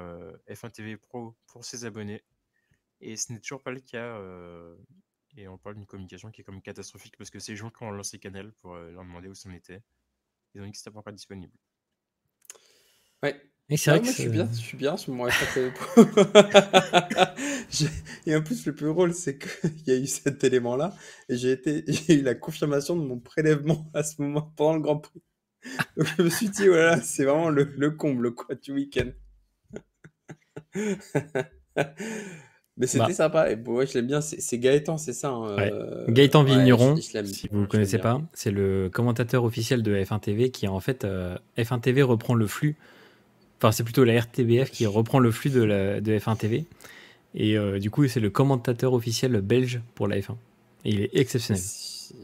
F1 TV Pro pour ses abonnés. Et ce n'est toujours pas le cas. Et on parle d'une communication qui est comme catastrophique parce que ces gens qui ont lancé Canal pour leur demander où c'en était, ils ont dit que c'était pas encore disponible. Ouais. Et c'est Non, vrai que moi, je suis bien sur mon FATV Pro. Et en plus, le plus drôle, c'est qu'il y a eu cet élément-là. Et j'ai eu la confirmation de mon prélèvement à ce moment, pendant le Grand Prix. Donc, je me suis dit, voilà, c'est vraiment le comble, quoi, du week-end. Mais c'était bah, sympa. Et bon, ouais, je l'aime bien. C'est Gaëtan, c'est ça. ouais. Gaëtan Ouais, Vigneron, je l'aime. si vous ne Je l'aime connaissez bien. pas, c'est le commentateur officiel de F1 TV qui en fait F1 TV reprend le flux. Enfin, c'est plutôt la RTBF qui reprend le flux de F1 TV. Et du coup, c'est le commentateur officiel belge pour la F1. Et il est exceptionnel.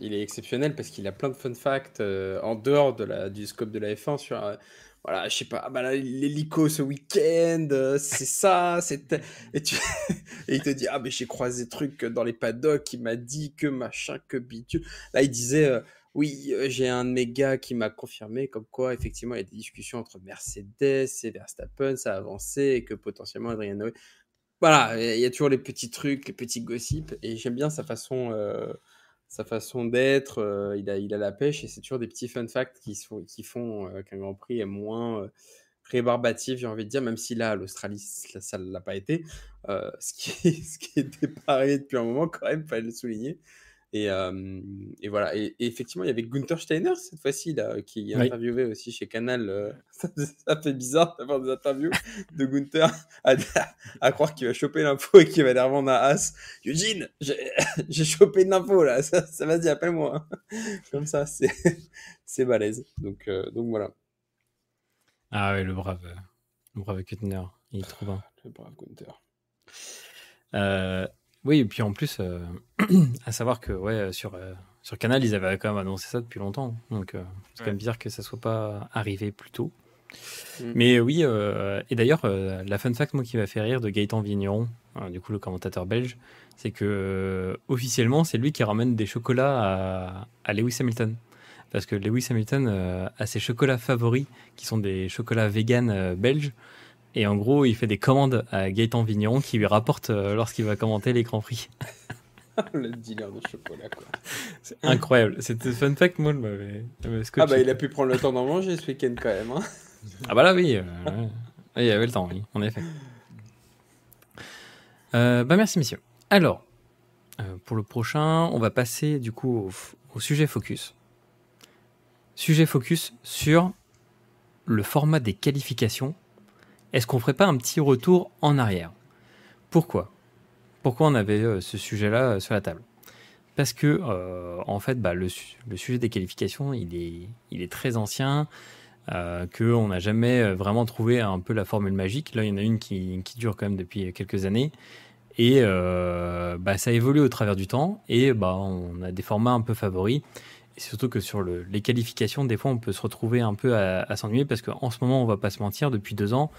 Il est exceptionnel parce qu'il a plein de fun facts en dehors du scope de la F1 sur, voilà, je sais pas, bah là, l'hélico ce week-end, c'est ça, et, et il te dit, ah mais j'ai croisé des trucs dans les paddocks, il m'a dit que machin, que bidule. Là, il disait, oui, j'ai un de mes gars qui m'a confirmé comme quoi, effectivement, il y a des discussions entre Mercedes et Verstappen, ça a avancé et que potentiellement Adrien Newey. Voilà, il y a toujours les petits trucs, les petits gossips, et j'aime bien sa façon d'être. Il a la pêche, et c'est toujours des petits fun facts qui font qu'un Grand Prix est moins rébarbatif, j'ai envie de dire, même si là, l'Australie, ça ne l'a pas été. Ce qui était pas arrivé depuis un moment, quand même, fallait le souligner. Et voilà. Et effectivement, il y avait Gunther Steiner cette fois-ci là, qui Oui. interviewait aussi chez Canal. Ça fait bizarre d'avoir des interviews de Gunther à croire qu'il va choper l'info et qu'il va les revendre à As. Eugene, j'ai chopé de l'info là. Ça vas-y, appelle-moi. Comme ça, c'est balèze. Donc voilà. Ah ouais, le brave Kuttner, il est trop bien. Le brave Gunther. Oui, et puis en plus, à savoir que ouais, sur Canal, ils avaient quand même annoncé ça depuis longtemps. Donc c'est quand même bizarre que ça soit pas arrivé plus tôt. Mais oui, et d'ailleurs, la fun fact moi, qui m'a fait rire de Gaëtan Vigneron, du coup le commentateur belge, c'est que officiellement, c'est lui qui ramène des chocolats à Lewis Hamilton. Parce que Lewis Hamilton a ses chocolats favoris, qui sont des chocolats vegan belges. Et en gros, il fait des commandes à Gaëtan Vigneron qui lui rapporte lorsqu'il va commenter les Grands Prix. Le dealer de chocolat, quoi. C'est incroyable. C'était fun fact, moi, m'avait scotché. Ah bah, il a pu prendre le temps d'en manger ce week-end quand même. Hein. Ah bah là, oui. Il y avait le temps, oui, en effet. Merci, messieurs. Alors, pour le prochain, on va passer du coup au sujet focus. Sujet focus sur le format des qualifications. Est-ce qu'on ferait pas un petit retour en arrière ? Pourquoi on avait ce sujet-là sur la table ? Parce que, en fait, le sujet des qualifications, il est très ancien, qu'on n'a jamais vraiment trouvé un peu la formule magique. Là, il y en a une qui dure quand même depuis quelques années. Et ça évolue au travers du temps. Et on a des formats un peu favoris. Et surtout que sur les qualifications, des fois, on peut se retrouver un peu à s'ennuyer. Parce qu'en ce moment, on va pas se mentir, depuis 2 ans,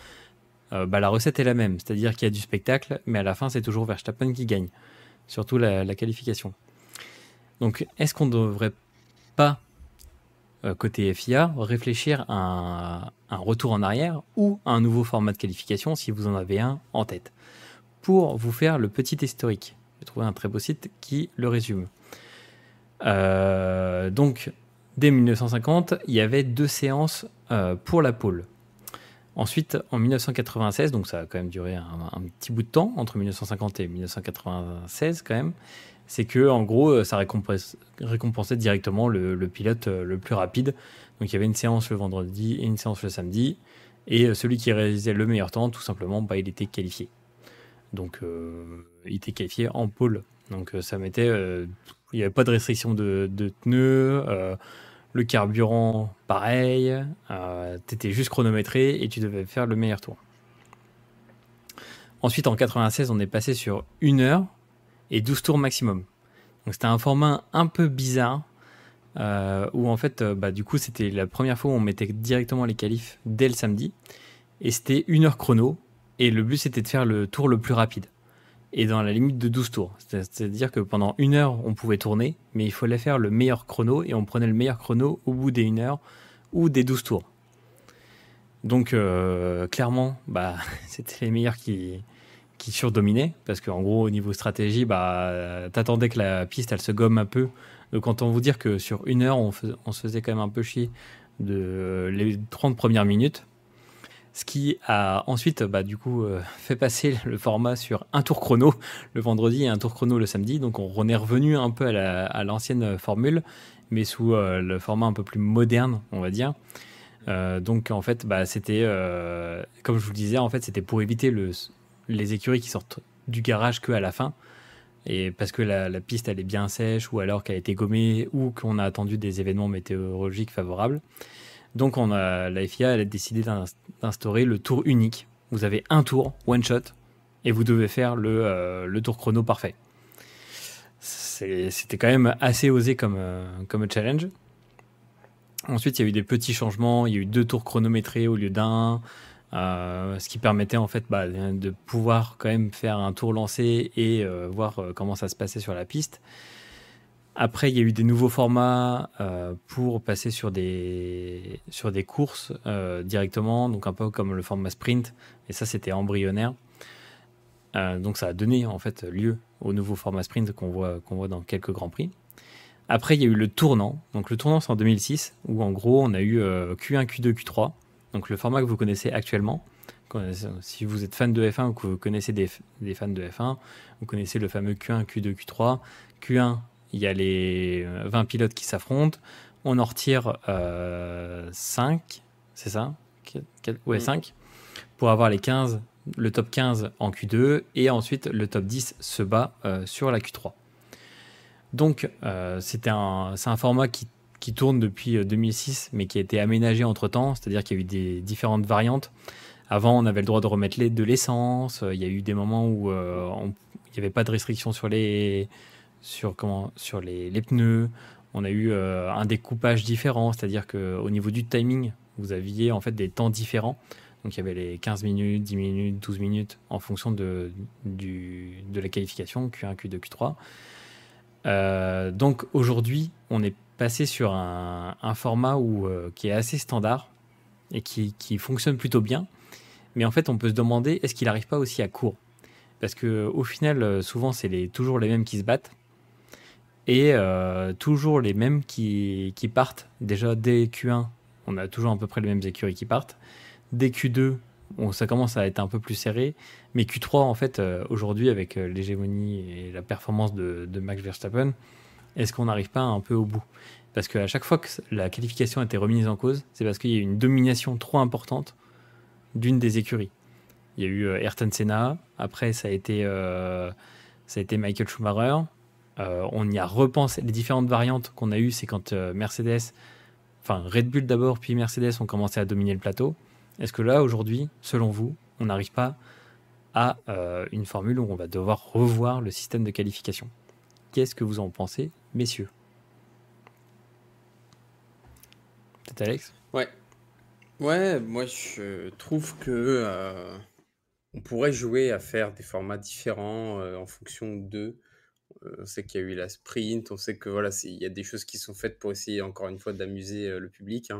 la recette est la même. C'est-à-dire qu'il y a du spectacle, mais à la fin, c'est toujours Verstappen qui gagne. Surtout la qualification. Donc, est-ce qu'on ne devrait pas, côté FIA, réfléchir à un retour en arrière ou à un nouveau format de qualification, si vous en avez un en tête ? Pour vous faire le petit historique, j'ai trouvé un très beau site qui le résume. Donc, dès 1950, il y avait 2 séances pour la pole. Ensuite, en 1996, donc ça a quand même duré un petit bout de temps, entre 1950 et 1996 quand même, c'est que en gros, ça récompensait directement le pilote le plus rapide. Donc il y avait une séance le vendredi et une séance le samedi, et celui qui réalisait le meilleur temps, tout simplement, il était qualifié. Donc il était qualifié en pole. Donc ça mettait, il n'y avait pas de restriction de pneus. Le carburant, pareil. Tu étais juste chronométré et tu devais faire le meilleur tour. Ensuite, en 96, on est passé sur 1 heure et 12 tours maximum. Donc, c'était un format un peu bizarre où, en fait, du coup, c'était la première fois où on mettait directement les qualifs dès le samedi. Et c'était 1 heure chrono. Et le but, c'était de faire le tour le plus rapide. Et dans la limite de 12 tours. C'est-à-dire que pendant 1 heure, on pouvait tourner, mais il fallait faire le meilleur chrono, et on prenait le meilleur chrono au bout des 1 heure ou des 12 tours. Donc, clairement, c'était les meilleurs qui surdominaient, parce qu'en gros, au niveau stratégie, t'attendais que la piste, elle se gomme un peu. Donc, autant vous dire que sur 1 heure, on se faisait quand même un peu chier les 30 premières minutes. Ce qui a ensuite, fait passer le format sur un tour chrono le vendredi et un tour chrono le samedi. Donc, on est revenu un peu à l'ancienne formule, mais sous le format un peu plus moderne, on va dire. Donc, en fait, c'était, comme je vous le disais, en fait, c'était pour éviter les écuries qui sortent du garage qu'à la fin. Et parce que la piste, elle est bien sèche, ou alors qu'elle a été gommée, ou qu'on a attendu des événements météorologiques favorables. Donc, la FIA elle a décidé d'instaurer le tour unique. Vous avez un tour, one shot, et vous devez faire le tour chrono parfait. C'était quand même assez osé comme challenge. Ensuite, il y a eu des petits changements. Il y a eu 2 tours chronométrés au lieu d'un, ce qui permettait en fait de pouvoir quand même faire un tour lancé et voir comment ça se passait sur la piste. Après, il y a eu des nouveaux formats pour passer sur des courses directement, donc un peu comme le format sprint, et ça c'était embryonnaire. Donc ça a donné en fait lieu au nouveau format sprint qu'on voit dans quelques grands prix. Après, il y a eu le tournant. Donc le tournant, c'est en 2006, où en gros on a eu Q1, Q2, Q3. Donc le format que vous connaissez actuellement. Si vous êtes fan de F1 ou que vous connaissez des fans de F1, vous connaissez le fameux Q1, Q2, Q3. Q1, il y a les 20 pilotes qui s'affrontent. On en retire 5, c'est ça ? 5, pour avoir le top 15 en Q2. Et ensuite, le top 10 se bat sur la Q3. Donc, c'est un format qui tourne depuis 2006, mais qui a été aménagé entre-temps. C'est-à-dire qu'il y a eu des différentes variantes. Avant, on avait le droit de remettre de l'essence. Il y a eu des moments où il n'y avait pas de restriction sur les pneus. On a eu un découpage différent, c'est-à-dire qu'au niveau du timing, vous aviez en fait des temps différents. Donc il y avait les 15 minutes, 10 minutes, 12 minutes en fonction de la qualification, Q1, Q2, Q3. Donc aujourd'hui, on est passé sur un format qui est assez standard et qui fonctionne plutôt bien. Mais en fait, on peut se demander, est-ce qu'il n'arrive pas aussi à court ? Parce qu'au final, souvent, c'est toujours les mêmes qui se battent. Et toujours les mêmes qui partent. Déjà, dès Q1, on a toujours à peu près les mêmes écuries qui partent. Dès Q2, ça commence à être un peu plus serré. Mais Q3, en fait, aujourd'hui, avec l'hégémonie et la performance de Max Verstappen, est-ce qu'on n'arrive pas un peu au bout? Parce qu'à chaque fois que la qualification a été remise en cause, c'est parce qu'il y a eu une domination trop importante d'une des écuries. Il y a eu Ayrton Senna, après ça a été Michael Schumacher. On y a repensé. Les différentes variantes qu'on a eues, c'est quand Red Bull d'abord, puis Mercedes ont commencé à dominer le plateau. Est-ce que là, aujourd'hui, selon vous, on n'arrive pas à une formule où on va devoir revoir le système de qualification? Qu'est-ce que vous en pensez, messieurs? Peut-être Alex? Ouais, moi je trouve que on pourrait jouer à faire des formats différents en fonction d'eux. On sait qu'il y a eu la sprint, on sait que voilà, il y a des choses qui sont faites pour essayer encore une fois d'amuser le public.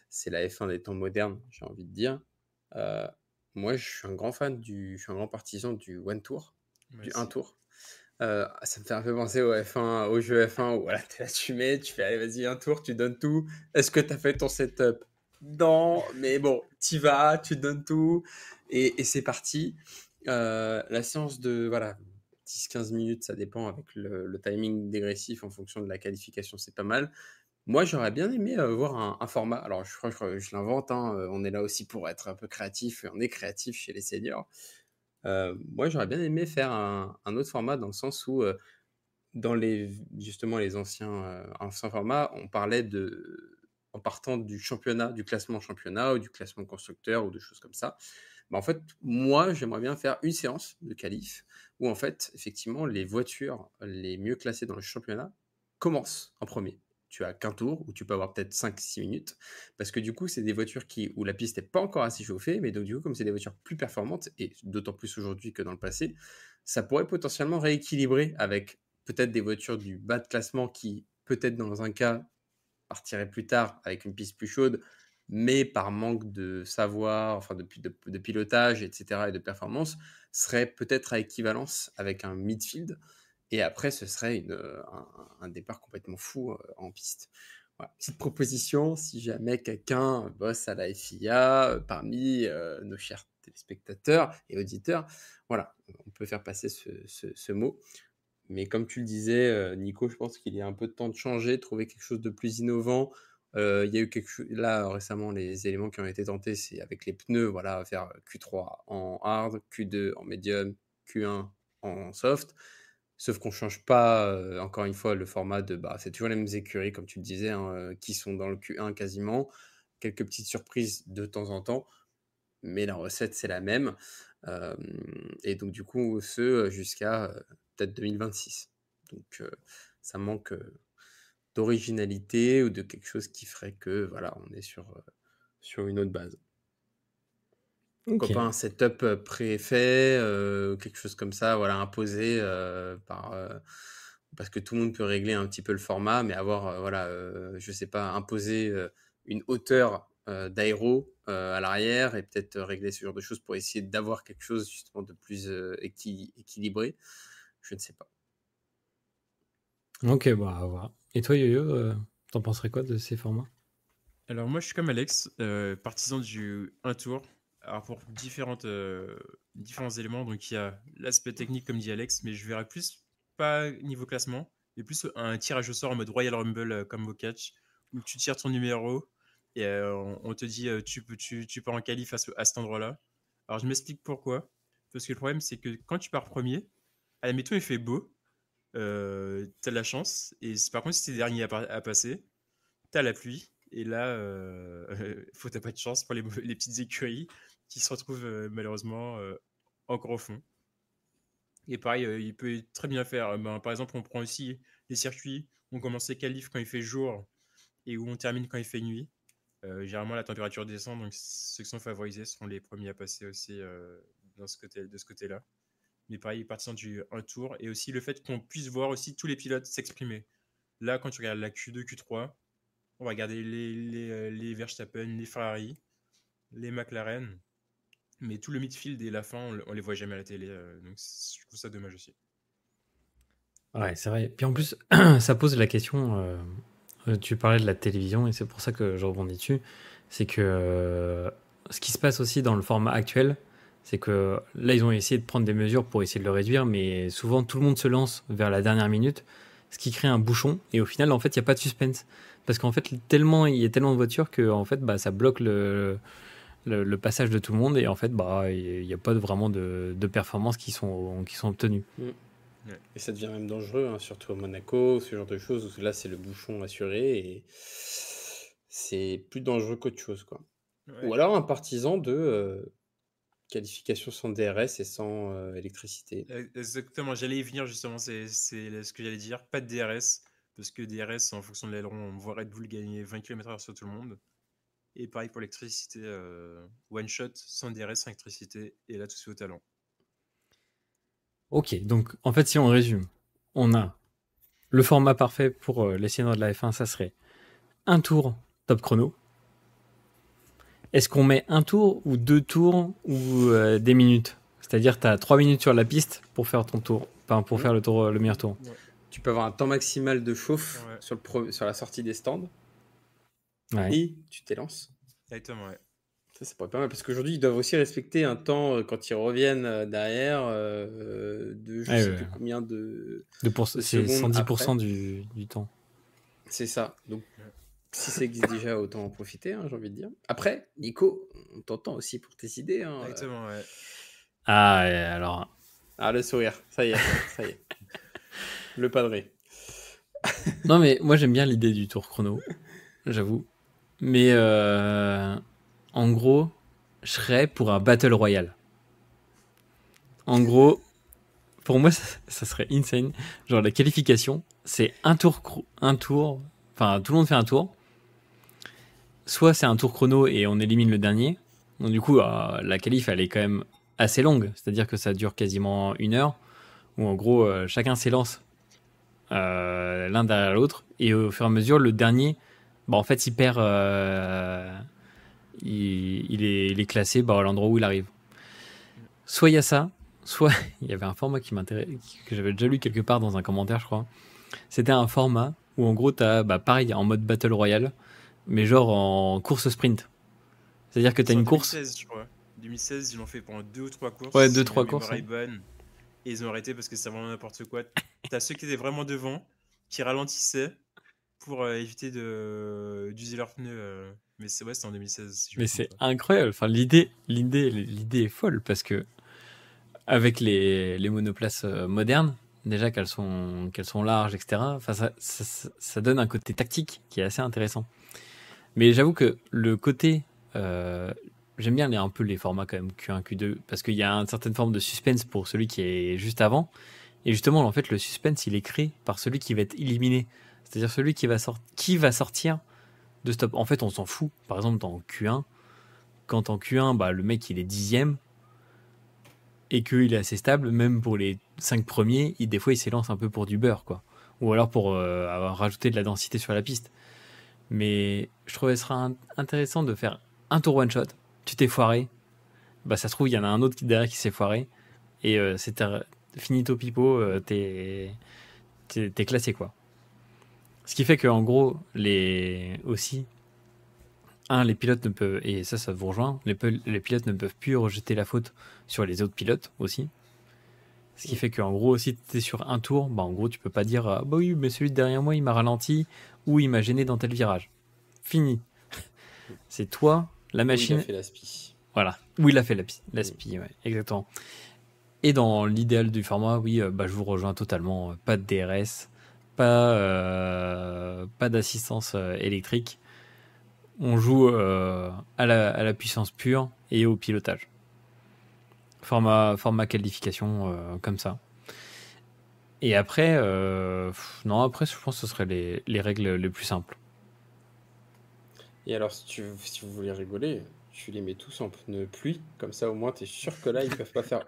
C'est la F1 des temps modernes, j'ai envie de dire. Euh, Moi, je suis un grand partisan du one tour, Moi du un aussi. tour. Ça me fait un peu penser au F1, au jeu F1 où voilà, tu fais allez, vas-y, un tour, tu donnes tout. Est-ce que tu as fait ton setup? Non, mais bon, tu vas, tu donnes tout et c'est parti. La séance de voilà, 10-15 minutes, ça dépend avec le timing dégressif en fonction de la qualification, c'est pas mal. Moi, j'aurais bien aimé voir un format. Alors, je crois que je l'invente, hein, on est là aussi pour être un peu créatif et on est créatif chez les seniors. Moi, j'aurais bien aimé faire un autre format dans le sens où, justement les anciens formats, on parlait en partant du championnat, du classement championnat ou du classement constructeur ou de choses comme ça. Bah, en fait, moi, j'aimerais bien faire une séance de qualif où, en fait, effectivement, les voitures les mieux classées dans le championnat commencent en premier. Tu as qu'un tour où tu peux avoir peut-être 5-6 minutes parce que du coup, c'est des voitures où la piste n'est pas encore assez chauffée, mais donc du coup, comme c'est des voitures plus performantes et d'autant plus aujourd'hui que dans le passé, ça pourrait potentiellement rééquilibrer avec peut-être des voitures du bas de classement qui, peut-être dans un cas, partiraient plus tard avec une piste plus chaude, mais par manque de savoir, enfin de pilotage, etc., et de performance, seraient peut-être à équivalence avec un midfield. Et après, ce serait un départ complètement fou en piste. Voilà. Petite proposition, si jamais quelqu'un bosse à la FIA parmi nos chers téléspectateurs et auditeurs, voilà, on peut faire passer ce mot. Mais comme tu le disais, Nico, je pense qu'il y a un peu de temps de changer, de trouver quelque chose de plus innovant. Il y a eu là récemment, les éléments qui ont été tentés, c'est avec les pneus, voilà, faire Q3 en hard, Q2 en medium, Q1 en soft. Sauf qu'on change pas, encore une fois, le format c'est toujours les mêmes écuries, comme tu le disais, hein, qui sont dans le Q1 quasiment. Quelques petites surprises de temps en temps, mais la recette, c'est la même. Et donc, du coup, jusqu'à peut-être 2026. Donc, ça manque d'originalité ou de quelque chose qui ferait que, voilà, on est sur une autre base. Pourquoi Ok. pas un setup préfet, quelque chose comme ça, voilà, imposé parce que tout le monde peut régler un petit peu le format, mais avoir, je sais pas, imposer une hauteur d'aéro à l'arrière et peut-être régler ce genre de choses pour essayer d'avoir quelque chose justement de plus équilibré. Je ne sais pas. Ok, bah, à voir. Et toi, Yo-Yo, t'en penserais quoi de ces formats? Alors moi je suis comme Alex, partisan du un tour. Alors pour différents éléments, donc il y a l'aspect technique comme dit Alex, mais je verrais plus pas niveau classement, mais plus un tirage au sort en mode Royal Rumble comme au catch, où tu tires ton numéro et on te dit tu pars en qualif à cet endroit-là. Alors je m'explique pourquoi. Parce que le problème c'est que quand tu pars premier, admettons il fait beau, t'as de la chance, et par contre si t'es dernier à passer, t'as la pluie. Et là, faut t'as pas de chance pour les petites écuries qui se retrouvent malheureusement encore au fond. Et pareil, il peut très bien faire. Par exemple, on prend aussi les circuits où on commence les qualifs quand il fait jour et où on termine quand il fait nuit. Généralement, la température descend, donc ceux qui sont favorisés seront les premiers à passer aussi de ce côté-là. Mais pareil, partant du un tour, et aussi le fait qu'on puisse voir aussi tous les pilotes s'exprimer. Là, quand tu regardes la Q2, Q3, on va regarder les Verstappen, les Ferrari, les McLaren, mais tout le midfield et la fin, on les voit jamais à la télé. Donc je trouve ça dommage aussi. Ouais, c'est vrai. Puis en plus, ça pose la question. Tu parlais de la télévision et c'est pour ça que je rebondis dessus. C'est que ce qui se passe aussi dans le format actuel, c'est que là, ils ont essayé de prendre des mesures pour essayer de le réduire, mais souvent, tout le monde se lance vers la dernière minute, ce qui crée un bouchon. Et au final, en fait, il n'y a pas de suspense. Parce qu'en fait, il y a tellement de voitures que en fait, ça bloque le passage de tout le monde. Et en fait, il n'y a pas vraiment de performances qui sont obtenues. Et ça devient même dangereux, hein, surtout à Monaco, ce genre de choses, où là, c'est le bouchon assuré, et c'est plus dangereux qu'autre chose, quoi. Ouais. Ou alors un partisan de qualification sans DRS et sans électricité. Exactement, j'allais y venir justement, c'est ce que j'allais dire. Pas de DRS, parce que DRS, en fonction de l'aileron, on voit Red Bull gagner 20 km/h sur tout le monde. Et pareil pour l'électricité, one shot, sans DRS, sans électricité, et là tout se fait au talent. Ok, donc en fait, si on résume, on a le format parfait pour les seniors de la F1, ça serait un tour top chrono. Est-ce qu'on met un tour ou 2 tours ou des minutes? C'est-à-dire, tu as 3 minutes sur la piste pour faire ton tour, enfin, pour faire le meilleur tour. Ouais. Tu peux avoir un temps maximal de chauffe Ouais. sur la sortie des stands, Ouais. et tu t'élances. Exactement, ouais. Ça pourrait être pas mal, parce qu'aujourd'hui, ils doivent aussi respecter un temps quand ils reviennent derrière de je Ouais, sais ouais. plus combien de C'est secondes 110% après. du temps. C'est ça. Donc, Ouais. si ça existe déjà, autant en profiter, hein, j'ai envie de dire. Après, Nico, on t'entend aussi pour tes idées. Hein, Exactement, ouais. Ah, et alors, Ah, le sourire, ça y est, ça y est. Le padré. non, mais moi j'aime bien l'idée du tour chrono, j'avoue. Mais en gros, je serais pour un Battle Royale. En gros, pour moi, ça serait insane. Genre, la qualification, c'est un tour. Enfin, tout le monde fait un tour. Soit c'est un tour chrono et on élimine le dernier. Donc, du coup, la qualif, elle est quand même assez longue. C'est-à-dire que ça dure quasiment 1 heure. Où en gros, chacun s'élance l'un derrière l'autre. Et au fur et à mesure, le dernier, en fait, il perd. Il est classé à l'endroit où il arrive. Soit il y a ça, soit il y avait un format qui m'intéresse, que j'avais déjà lu quelque part dans un commentaire, je crois. C'était un format où en gros, tu as pareil en mode Battle Royale, mais genre en course sprint. C'est-à-dire que tu as une course. 2016, je crois. 2016, ils l'ont fait pendant 2 ou 3 courses. Ouais, si 2-3 ma courses. mémoire est bonne. Et ils ont arrêté parce que c'est vraiment n'importe quoi. T'as ceux qui étaient vraiment devant, qui ralentissaient pour éviter d'user leurs pneus. Mais c'était en 2016. Si je me Mais trompe c'est pas. incroyable. Enfin, l'idée est folle parce que avec les monoplaces modernes, déjà qu'elles sont larges, etc. Enfin, ça donne un côté tactique qui est assez intéressant. Mais j'avoue que le côté, j'aime bien un peu les formats quand même Q1, Q2 parce qu'il y a une certaine forme de suspense pour celui qui est juste avant. Et justement, en fait, le suspense, il est créé par celui qui va être éliminé. C'est-à-dire celui qui va sortir de stop. En fait, on s'en fout. Par exemple, dans Q1, quand en Q1, le mec, il est 10e et qu'il est assez stable, même pour les 5 premiers, des fois, il s'élance un peu pour du beurre, quoi. Ou alors pour rajouter de la densité sur la piste. Mais je trouvais ce sera intéressant de faire un tour one-shot. Tu t'es foiré. Ça se trouve, il y en a un autre derrière qui s'est foiré. Et c'est finito pipo, t'es classé, quoi. Ce qui fait qu'en gros, les pilotes ne peuvent, et ça vous rejoint, les pilotes ne peuvent plus rejeter la faute sur les autres pilotes aussi. Ce qui fait qu'en gros, si tu es sur un tour, en gros, tu peux pas dire bah oui, mais celui de derrière moi, il m'a ralenti ou il m'a gêné dans tel virage. Fini. C'est toi, la machine. Où il a fait la spie. Voilà. Où il a fait la spie, ouais, exactement. Et dans l'idéal du format, oui, je vous rejoins totalement. Pas de DRS, pas d'assistance électrique. On joue à la puissance pure et au pilotage. Format qualification comme ça. Et après, après, je pense que ce seraient les règles les plus simples. Et alors, si vous voulez rigoler, tu les mets tous en pneus pluie. Comme ça, au moins, tu es sûr que là, ils peuvent pas faire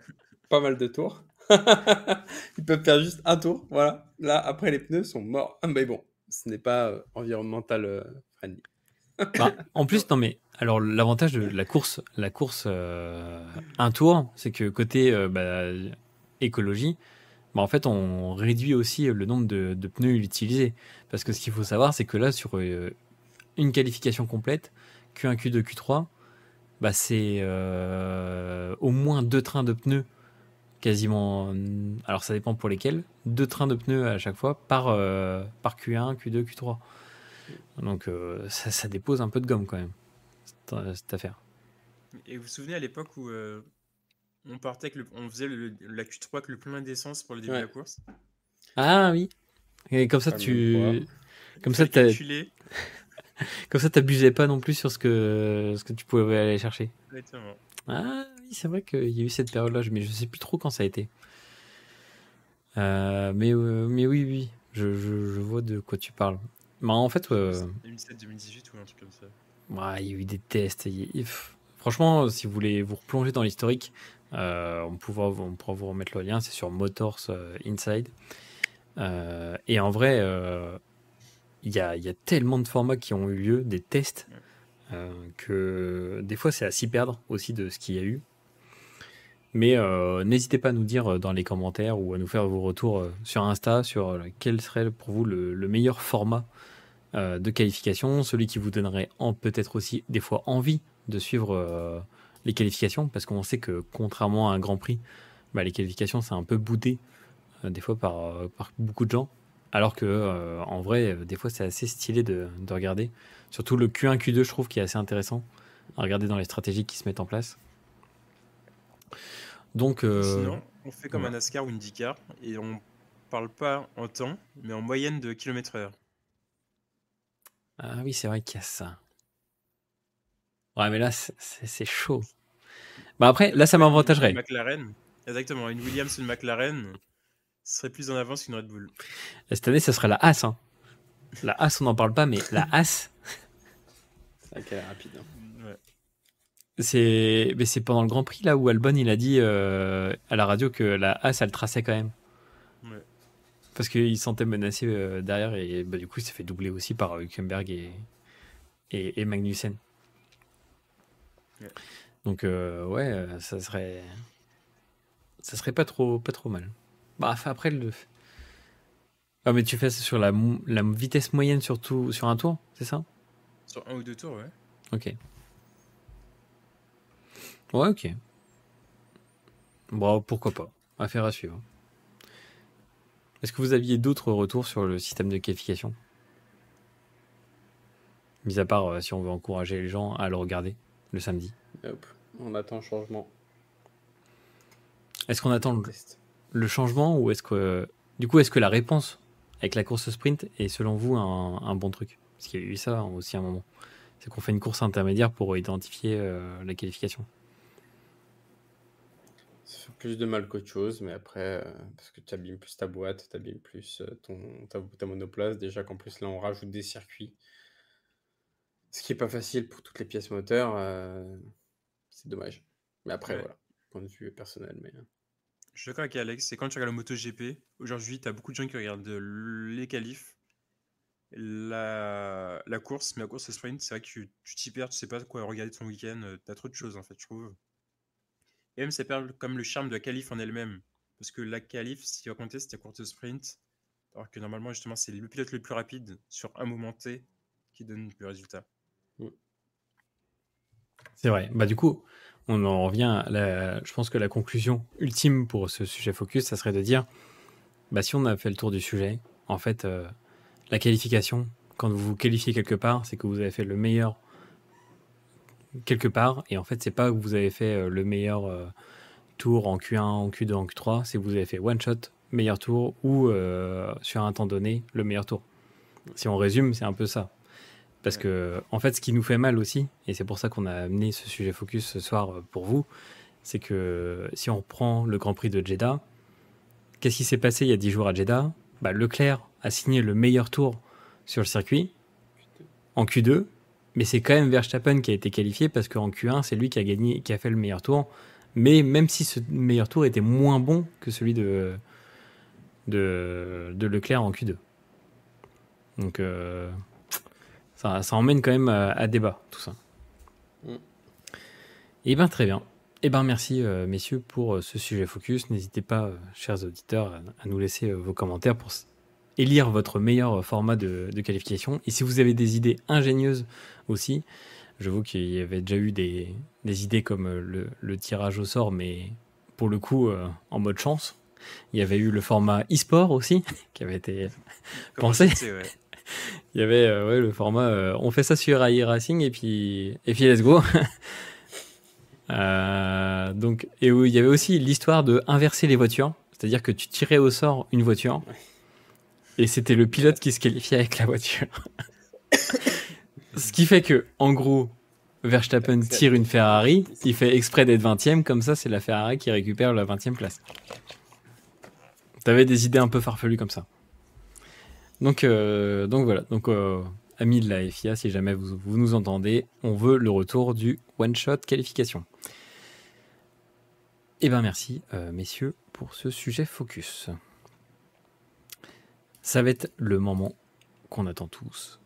pas mal de tours. Ils peuvent faire juste un tour. Voilà. Là, après, les pneus sont morts. Mais bon, ce n'est pas environnemental friendly. En plus, non, mais alors l'avantage de la course un tour, c'est que côté écologie, en fait, on réduit aussi le nombre de pneus utilisés. Parce que ce qu'il faut savoir, c'est que là, sur une qualification complète, Q1, Q2, Q3, bah, c'est au moins 2 trains de pneus, quasiment. Alors ça dépend pour lesquels, 2 trains de pneus à chaque fois par Q1, Q2, Q3. Donc ça dépose un peu de gomme quand même, cette affaire. Et vous vous souvenez à l'époque où on partait on faisait la Q3 avec le plein d'essence pour le début de la Ouais. course. Ah oui. Et comme ça, comme ça, Fallait calculer. comme ça, t'abusais pas non plus sur ce que tu pouvais aller chercher. Exactement. Ah oui, c'est vrai qu'il y a eu cette période-là, mais je sais plus trop quand ça a été. Mais oui, oui, je vois de quoi tu parles. Bah, en fait, 2017-2018 ou un truc comme ça. ouais, il y a eu des tests. Franchement, si vous voulez vous replonger dans l'historique, on pourra vous remettre le lien. C'est sur Motors Inside. Et en vrai, il y a tellement de formats qui ont eu lieu, des tests, que des fois c'est à s'y perdre aussi de ce qu'il y a eu. Mais n'hésitez pas à nous dire dans les commentaires ou à nous faire vos retours sur Insta sur quel serait pour vous le meilleur format de qualification, celui qui vous donnerait peut-être aussi des fois envie de suivre les qualifications, parce qu'on sait que contrairement à un Grand Prix, bah, les qualifications c'est un peu boudé des fois par beaucoup de gens, alors que en vrai des fois c'est assez stylé de regarder, surtout le Q1, Q2 je trouve qui est assez intéressant à regarder dans les stratégies qui se mettent en place. Donc Ou sinon, on fait comme un voilà. NASCAR ou une IndyCar et on parle pas en temps, mais en moyenne de km/h. Ah oui, c'est vrai qu'il y a ça. Ouais, mais là c'est chaud. Bah après là ça Tu vois, une m'avantagerait. McLaren, exactement, une Williams ou une McLaren serait plus en avance qu'une Red Bull. Cette année ça serait la As, hein. La As on n'en parle pas, mais la As C'est vrai qu'elle est rapide. Hein. Ouais. c'est pendant le Grand Prix là où Albon il a dit à la radio que la As elle traçait quand même. Ouais. Parce qu'il se sentait menacé derrière et bah, du coup il s'est fait doubler aussi par Hülkenberg et Magnussen. Ouais. Donc ouais, ça serait pas trop mal. Bah enfin, après ah mais tu fais ça sur la vitesse moyenne surtout sur un tour, c'est ça? Sur un ou deux tours, ouais. Ok. Ouais, ok. Bon, pourquoi pas. Affaire à suivre. Est-ce que vous aviez d'autres retours sur le système de qualification? Mis à part si on veut encourager les gens à le regarder le samedi. Hop, on attend changement. Est-ce qu'on attend Test. le changement ou est-ce que du coup est-ce que la réponse avec la course sprint est selon vous un bon truc? Parce qu'il y a eu ça aussi à un moment. C'est qu'on fait une course intermédiaire pour identifier la qualification. Ça fait plus de mal qu'autre chose, mais après, parce que tu abîmes plus ta boîte, tu abîmes plus ta monoplace. Déjà qu'en plus, là, on rajoute des circuits. Ce qui est pas facile pour toutes les pièces moteurs, c'est dommage. Mais après, Ouais. voilà, point de vue personnel. Mais Je suis d'accord avec Alex, c'est quand tu regardes le MotoGP, aujourd'hui, tu as beaucoup de gens qui regardent les qualifs, la course, mais la course, le sprint, c'est vrai que tu t'y perds, tu sais pas quoi regarder de ton week-end, tu as trop de choses en fait, je trouve. Et même, ça perd comme le charme de la qualif en elle-même. Parce que la qualif, ce qui va compter, c'est ta course de sprint. Alors que normalement, justement, c'est le pilote le plus rapide sur un moment T qui donne le résultat. C'est vrai. Bah du coup, on en revient je pense que la conclusion ultime pour ce sujet focus, ça serait de dire bah si on a fait le tour du sujet, en fait la qualification, quand vous vous qualifiez quelque part, c'est que vous avez fait le meilleur quelque part et en fait c'est pas que vous avez fait le meilleur tour en Q1, en Q2, en Q3, c'est que vous avez fait one shot, meilleur tour ou sur un temps donné, le meilleur tour. Si on résume, c'est un peu ça. Parce que, en fait, ce qui nous fait mal aussi, et c'est pour ça qu'on a amené ce sujet focus ce soir pour vous, c'est que si on reprend le Grand Prix de Jeddah, qu'est-ce qui s'est passé il y a 10 jours à Jeddah? Bah, Leclerc a signé le meilleur tour sur le circuit en Q2, mais c'est quand même Verstappen qui a été qualifié parce qu'en Q1, c'est lui qui a gagné, qui a fait le meilleur tour. Mais même si ce meilleur tour était moins bon que celui de Leclerc en Q2. Donc, ça emmène quand même à débat, tout ça. Et bien, très bien. Et ben merci, messieurs, pour ce sujet focus. N'hésitez pas, chers auditeurs, à nous laisser vos commentaires pour élire votre meilleur format de qualification. Et si vous avez des idées ingénieuses aussi, J'avoue qu'il y avait déjà eu des idées comme le tirage au sort, mais pour le coup, en mode chance. Il y avait eu le format e-sport aussi, qui avait été Comme pensé. je sais, ouais. Il y avait ouais, le format on fait ça sur AI Racing et puis let's go. Donc, et où il y avait aussi l'histoire de inverser les voitures, c'est-à-dire que tu tirais au sort une voiture et c'était le pilote qui se qualifiait avec la voiture. Ce qui fait que, en gros, Verstappen tire une Ferrari, il fait exprès d'être 20ème, comme ça c'est la Ferrari qui récupère la 20ème place. T'avais des idées un peu farfelues comme ça. Donc voilà. Donc, amis de la FIA, si jamais vous nous entendez, on veut le retour du one-shot qualification. Eh bien, merci, messieurs, pour ce sujet focus. Ça va être le moment qu'on attend tous.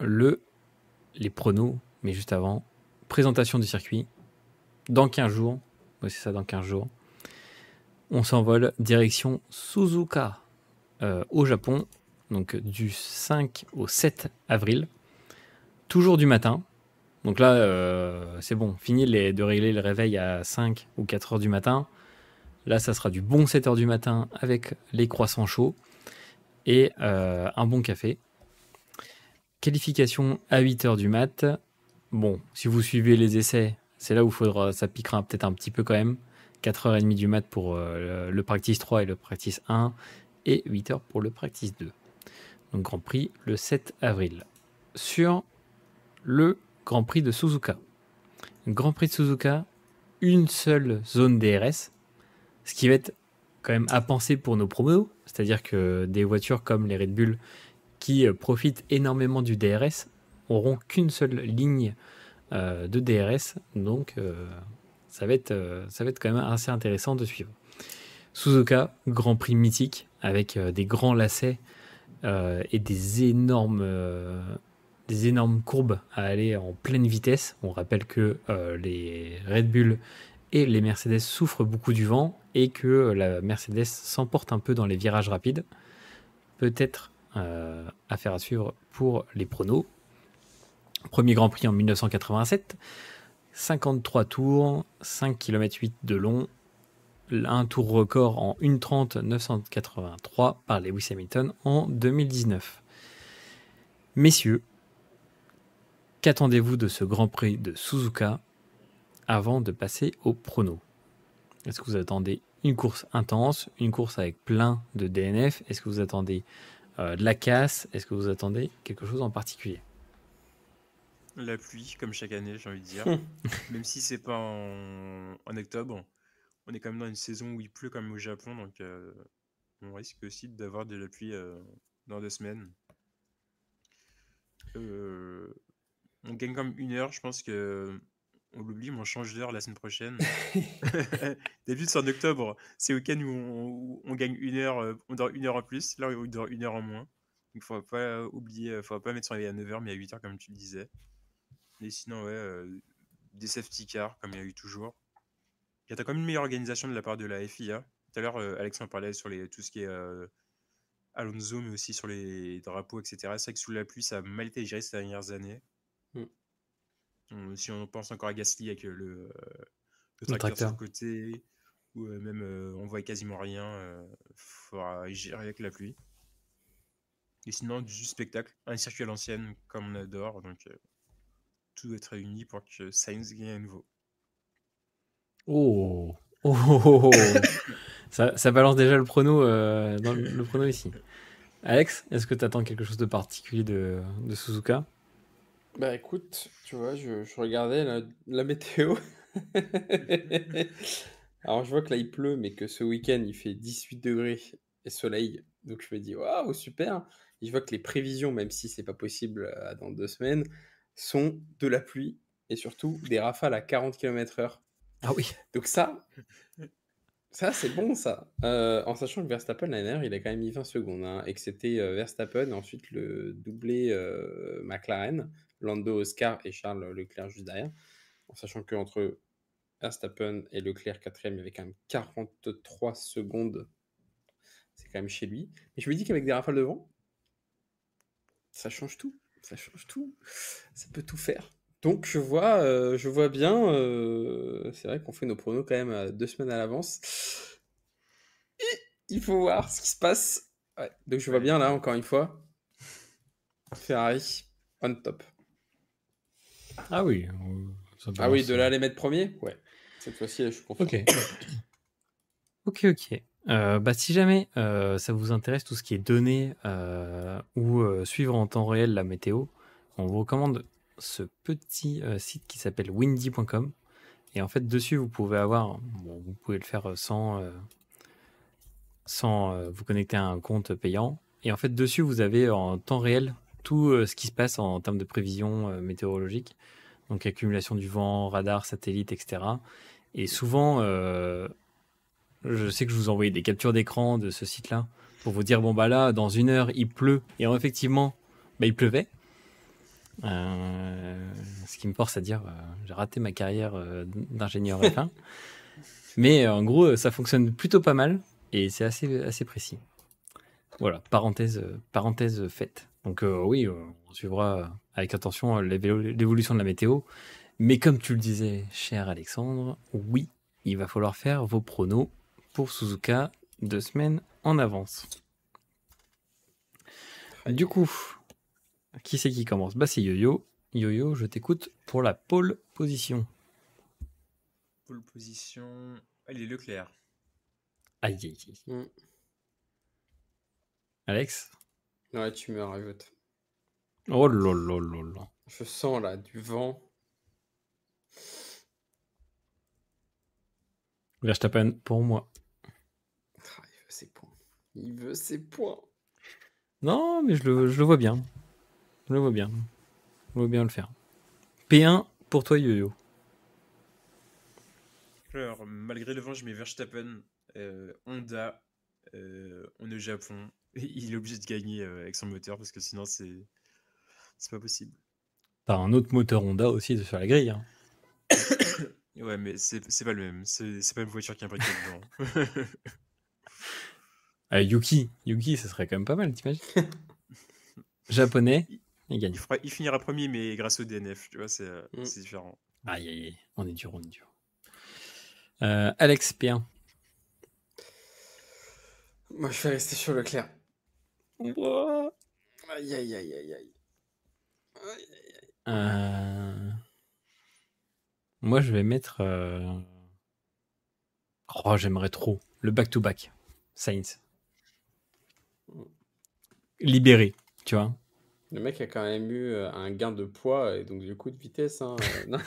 Les pronos, mais juste avant, présentation du circuit. Dans 15 jours, ouais, c'est ça, dans 15 jours, on s'envole direction Suzuka, au Japon, donc du 5 au 7 avril, toujours du matin. Donc là, c'est bon, fini de régler le réveil à 5 ou 4 heures du matin. Là, ça sera du bon 7 heures du matin avec les croissants chauds et un bon café. Qualification à 8 heures du mat. Bon, si vous suivez les essais, c'est là où ça piquera peut-être un petit peu quand même. 4h30 du mat pour le practice 3 et le practice 1 et 8h pour le practice 2. Donc Grand Prix le 7 avril. Sur le Grand Prix de Suzuka. Grand Prix de Suzuka, une seule zone DRS, ce qui va être quand même à penser pour nos promos, c'est-à-dire que des voitures comme les Red Bull qui profitent énormément du DRS auront qu'une seule ligne de DRS, donc ça va être quand même assez intéressant de suivre. Suzuka, Grand Prix mythique avec des grands lacets et des énormes courbes à aller en pleine vitesse. On rappelle que les Red Bull et les Mercedes souffrent beaucoup du vent et que la Mercedes s'emporte un peu dans les virages rapides. Peut-être affaire à suivre pour les pronos. Premier Grand Prix en 1987, 53 tours, 5 km 8 de long, un tour record en 1:30 983 par Lewis Hamilton en 2019. Messieurs, qu'attendez-vous de ce Grand Prix de Suzuka avant de passer au prono? Est-ce que vous attendez une course intense, une course avec plein de DNF? Est-ce que vous attendez de la casse? Est-ce que vous attendez quelque chose en particulier? La pluie, comme chaque année, j'ai envie de dire. Même si c'est pas en octobre, on est quand même dans une saison où il pleut comme au Japon, donc on risque aussi d'avoir de la pluie dans 2 semaines. On gagne comme 1 heure, je pense que on l'oublie, mais on change d'heure la semaine prochaine. D'habitude, c'est en octobre, c'est au week-end où on gagne 1 heure, on dort 1 heure en plus, là on dort 1 heure en moins. Donc il faut pas oublier, faut pas mettre son réveil à 9 heures, mais à 8 heures comme tu le disais. Et sinon, ouais, des safety cars, comme il y a eu toujours. Il y a quand même une meilleure organisation de la part de la FIA. Tout à l'heure, Alex en parlait sur tout ce qui est Alonso, mais aussi sur les drapeaux, etc. C'est vrai que sous la pluie, ça a mal été géré ces dernières années. Si on pense encore à Gasly avec le tracteur sur le côté, ou même on voit quasiment rien, il faudra gérer avec la pluie. Et sinon, du spectacle, un circuit à l'ancienne, comme on adore. Donc, tout doit être réuni pour que Sainz gagne à nouveau. Oh, oh, oh, oh. Ça balance déjà le prono dans le prono ici. Alex, est-ce que tu attends quelque chose de particulier de Suzuka? Bah écoute, tu vois, je regardais la météo. Alors je vois que là il pleut, mais que ce week-end il fait 18 degrés et soleil. Donc je me dis, waouh, super. Et je vois que les prévisions, même si c'est pas possible dans 2 semaines, sont de la pluie et surtout des rafales à 40 km/h. Ah oui. Donc ça c'est bon ça. En sachant que Verstappen l'année dernière, il a quand même mis 20 secondes, hein, et que c'était Verstappen, ensuite le doublé McLaren, Lando Oscar et Charles Leclerc juste derrière. En sachant qu'entre Verstappen et Leclerc quatrième, il y avait quand même 43 secondes. C'est quand même chez lui. Mais je me dis qu'avec des rafales de vent, ça change tout. Ça change tout. Ça peut tout faire. Donc, je vois bien. C'est vrai qu'on fait nos pronos quand même 2 semaines à l'avance. Et il faut voir ce qui se passe. Ouais. Donc, je vois bien là, encore une fois. Ferrari, on top. Ah oui. Ça Ah oui, balance, de là les mettre premiers. Ouais. Cette fois-ci, là, je suis confiant. Ok. Bah, si jamais ça vous intéresse tout ce qui est données ou suivre en temps réel la météo, on vous recommande ce petit site qui s'appelle windy.com. Et en fait, dessus, vous pouvez avoir, bon, vous pouvez le faire sans vous connecter à un compte payant. Et en fait, dessus, vous avez en temps réel tout ce qui se passe en termes de prévision météorologique. Donc, accumulation du vent, radar, satellite, etc. Et souvent, je sais que je vous envoyais des captures d'écran de ce site-là pour vous dire, bon, bah là, dans 1 heure, il pleut. Et effectivement, bah, il pleuvait. Ce qui me force à dire, j'ai raté ma carrière d'ingénieur F1. Mais en gros, ça fonctionne plutôt pas mal et c'est assez précis. Voilà, parenthèse faite. Donc oui, on suivra avec attention l'évolution de la météo. Mais comme tu le disais, cher Alexandre, oui, il va falloir faire vos pronos pour Suzuka 2 semaines en avance. Du coup, qui c'est qui commence? Bah c'est Yo-Yo. Yo-Yo, je t'écoute pour la pole position. Pole position. Allez, Leclerc. Aïe, aïe, aïe. Alex? Ouais, tu me rajoutes. Oh là là là là. Je sens là du vent. Verstappen pour moi. Ah, il veut ses points. Il veut ses points. Non, mais je le vois bien. Je le vois bien. Je vois bien le faire. P1 pour toi, Yo-Yo. Alors, malgré le vent, je mets Verstappen, Honda, on est au Japon. Il est obligé de gagner avec son moteur parce que sinon, c'est pas possible. T'as un autre moteur Honda aussi sur la grille. Hein. Ouais, mais c'est pas le même. C'est pas une voiture qui est imbriquée dedans. Yuki, ça serait quand même pas mal, t'imagines? Japonais, il gagne. Il finira premier, mais grâce au DNF, tu vois, c'est différent. Aïe, aïe, aïe, on est dur. Alex, P1. Moi, je vais rester sur Leclerc. Wow. Aïe, aïe, aïe, aïe, aïe. Moi, je vais mettre... Oh, j'aimerais trop. Le back-to-back. Sainz. Libéré, tu vois. Le mec a quand même eu un gain de poids et donc du coup de vitesse. Hein, non,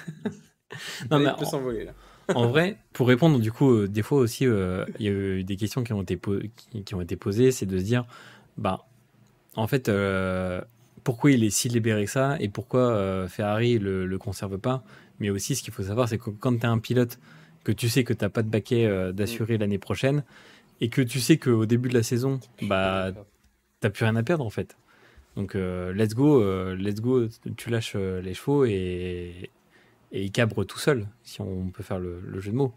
Non, mais il peut s'envoler là. En vrai, pour répondre, du coup, des fois aussi, il y a eu des questions qui ont été posées, c'est de se dire, bah, en fait, pourquoi il est si libéré que ça et pourquoi Ferrari le conserve pas. Mais aussi, ce qu'il faut savoir, c'est que quand tu es un pilote, que tu sais que tu n'as pas de baquet d'assuré l'année prochaine et que tu sais qu'au début de la saison, bah, t'as plus rien à perdre en fait. Donc, let's go, tu lâches les chevaux et il cabre tout seul, si on peut faire le jeu de mots.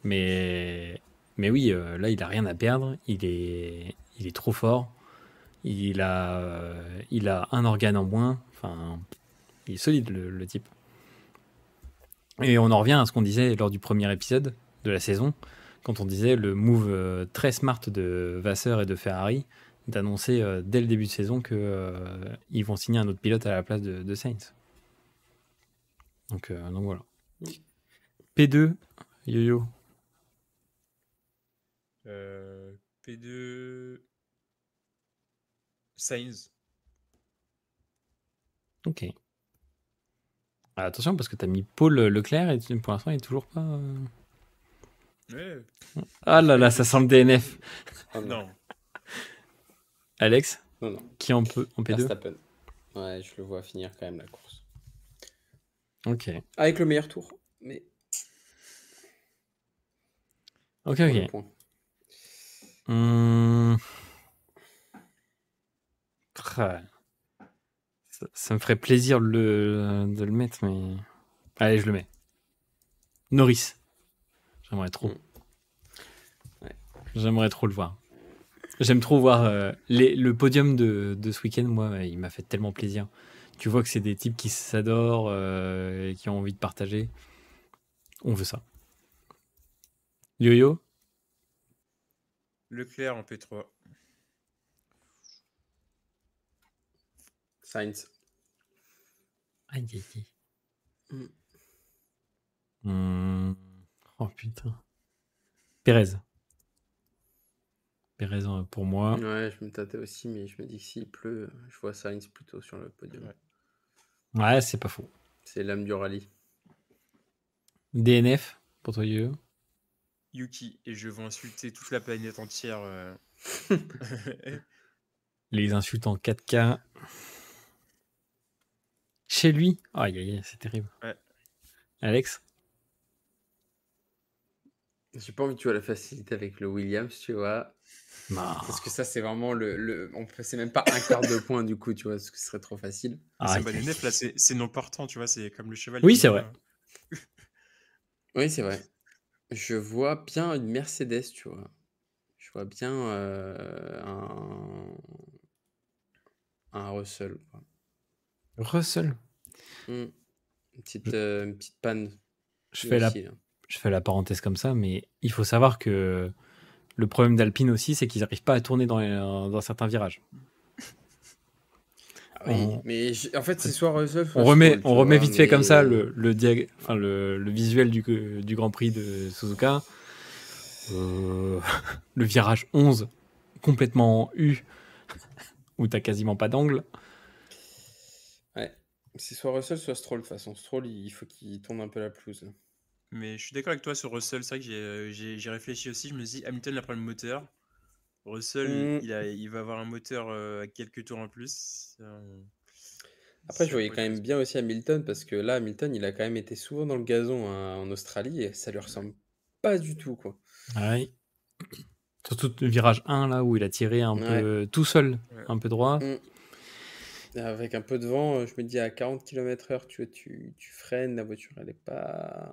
Mais oui, là, il a rien à perdre. Il est trop fort. Il a un organe en moins. Enfin, il est solide, le type. Et on en revient à ce qu'on disait lors du premier épisode de la saison, quand on disait le move très smart de Vasseur et de Ferrari, d'annoncer dès le début de saison qu'ils vont signer un autre pilote à la place de Sainz. Donc voilà. P2, Yo-Yo. P2, Sainz. Ok. Alors, attention, parce que t'as mis Paul Leclerc et pour l'instant, il est toujours pas... Ouais. Ah là là, ça sent le DNF. Oh non. Alex, non. Qui en P2? Verstappen. Ouais, je le vois finir quand même la course. Ok. Avec le meilleur tour. Mais... Ok. Ça me ferait plaisir de le mettre, mais... Allez, je le mets. Norris. J'aimerais trop. Ouais. J'aimerais trop le voir. J'aime trop voir le podium de ce week-end. Moi, il m'a fait tellement plaisir. Tu vois que c'est des types qui s'adorent et qui ont envie de partager. On veut ça. Yo-yo? Leclerc en P3. Sainz. Aïe, aïe, aïe. Mm. Oh putain. Pérez. Pérez pour moi. Ouais, je me tâtais aussi, mais je me dis que s'il pleut, je vois Sainz plutôt sur le podium. Ouais. Ouais, c'est pas faux. C'est l'âme du rallye. DNF pour toi, yo. Yuki, et je vais insulter toute la planète entière. Les insultes en 4K. Chez lui. Aïe, aïe, aïe, c'est terrible. Ouais. Alex? J'ai pas envie de jouer à la facilité avec le Williams, tu vois. Non. Parce que ça, c'est vraiment c'est même pas un quart de point du coup, tu vois, parce que ce serait trop facile. C'est Aïe, pas des aïe. nefs, là, c'est non partant, tu vois, c'est comme le cheval. Oui, qui c'est meurt, vrai. là. Oui, c'est vrai. Je vois bien une Mercedes, tu vois. Je vois bien un Russell, quoi. Russell. Une petite panne. Je lui fais, aussi, là. je fais la parenthèse comme ça, mais il faut savoir que le problème d'Alpine aussi, c'est qu'ils n'arrivent pas à tourner dans certains virages. Ah oui, On- mais en fait, c'est soit Russell, soit On remet, Stroll, tu on remet vois, vite fait comme ça mais- le visuel du Grand Prix de Suzuka. Le virage 11, complètement en U, où t'as quasiment pas d'angle. Ouais. C'est soit Russell, soit Stroll. De toute façon, Stroll, il faut qu'il tourne un peu la pelouse. Mais je suis d'accord avec toi sur Russell, c'est vrai que j'ai réfléchi aussi, je me dis, Hamilton il a pris le moteur. Russell, Mm. il va avoir un moteur à quelques tours en plus. Après, je Ça voyais pourrait quand être même bien aussi Hamilton, parce que là, Hamilton, il a quand même été souvent dans le gazon hein, en Australie, et ça lui ressemble pas du tout, quoi. Ouais. Surtout le virage 1, là, où il a tiré un Ouais. peu tout seul, Ouais. un peu droit. Mm. Avec un peu de vent, je me dis à 40 km/h, tu freines, la voiture, elle est pas...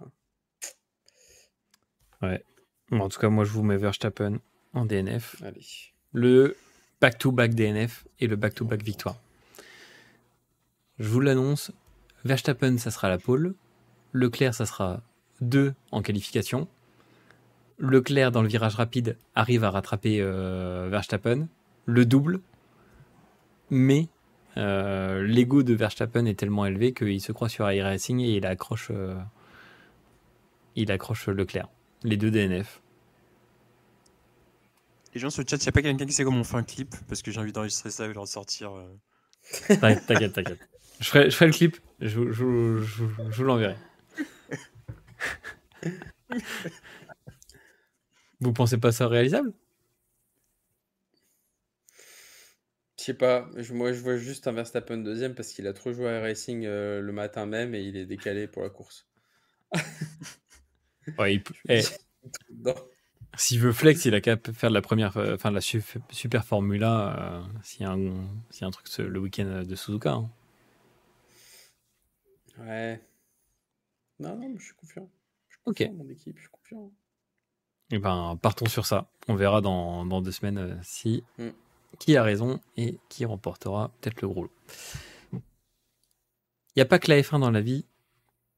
Ouais. Bon, en tout cas, moi, je vous mets Verstappen en DNF. Allez. Le back-to-back DNF et le back-to-back victoire. Je vous l'annonce, Verstappen, ça sera la pole. Leclerc, ça sera 2 en qualification. Leclerc, dans le virage rapide, arrive à rattraper Verstappen. Le double. Mais l'ego de Verstappen est tellement élevé qu'il se croit sur iRacing et il accroche Leclerc. Les 2 DNF. Les gens sur le chat, il n'y a pas quelqu'un qui sait comment on fait un clip, parce que j'ai envie d'enregistrer ça et de le ressortir. T'inquiète. Je ferai le clip, je vous l'enverrai. Vous pensez pas ça réalisable? Je sais pas, moi je vois juste un Verstappen deuxième parce qu'il a trop joué à iRacing le matin même et il est décalé pour la course. Ouais, Je me dis, non. s'il veut flex, il a qu'à faire de la première, enfin de la super Formula s'il y a un truc le week-end de Suzuka. Hein. Ouais. Non, mais je suis confiant. Ok. Mon équipe, je suis confiant. Et ben, partons sur ça. On verra dans 2 semaines si Mm. qui a raison et qui remportera peut-être le gros lot. Il n'y a pas que la F1 dans la vie,